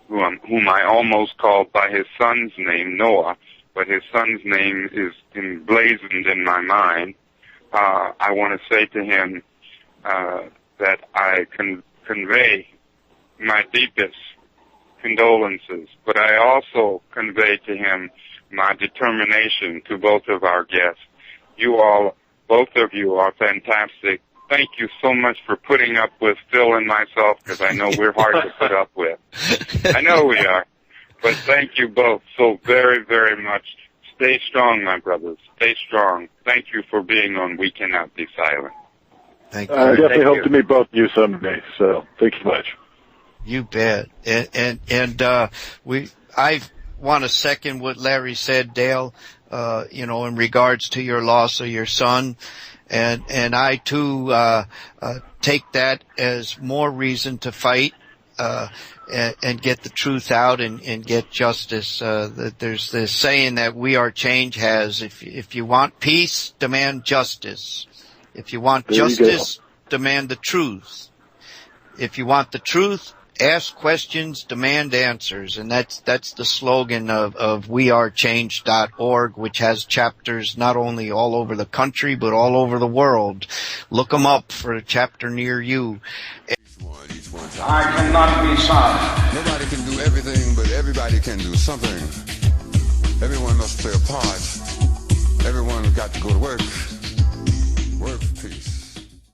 Speaker 7: whom I almost called by his son's name, Noah, but his son's name is emblazoned in my mind. I want to say to him that I can convey my deepest condolences, but I also convey to him my determination to both of our guests. Both of you are fantastic. Thank you so much for putting up with Phil and myself, because I know we're hard to put up with. I know we are. But thank you both so very, very much. Stay strong, my brothers. Stay strong. Thank you for being on We Cannot Be Silent.
Speaker 4: Thank you.
Speaker 5: I definitely hope to meet both of you someday, so thank you much.
Speaker 4: You bet. I want to second what Larry said, Dale, in regards to your loss of your son. And I too, take that as more reason to fight, and get the truth out and get justice. There's this saying that We Are Change has, if you want peace, demand justice. If you want justice, demand the truth. If you want the truth, ask questions, demand answers. And that's the slogan of wearechange.org, which has chapters not only all over the country, but all over the world. Look them up for a chapter near you.
Speaker 1: I cannot be silent.
Speaker 2: Nobody can do everything, but everybody can do something. Everyone must play a part. Everyone's got to go to work. Work for peace.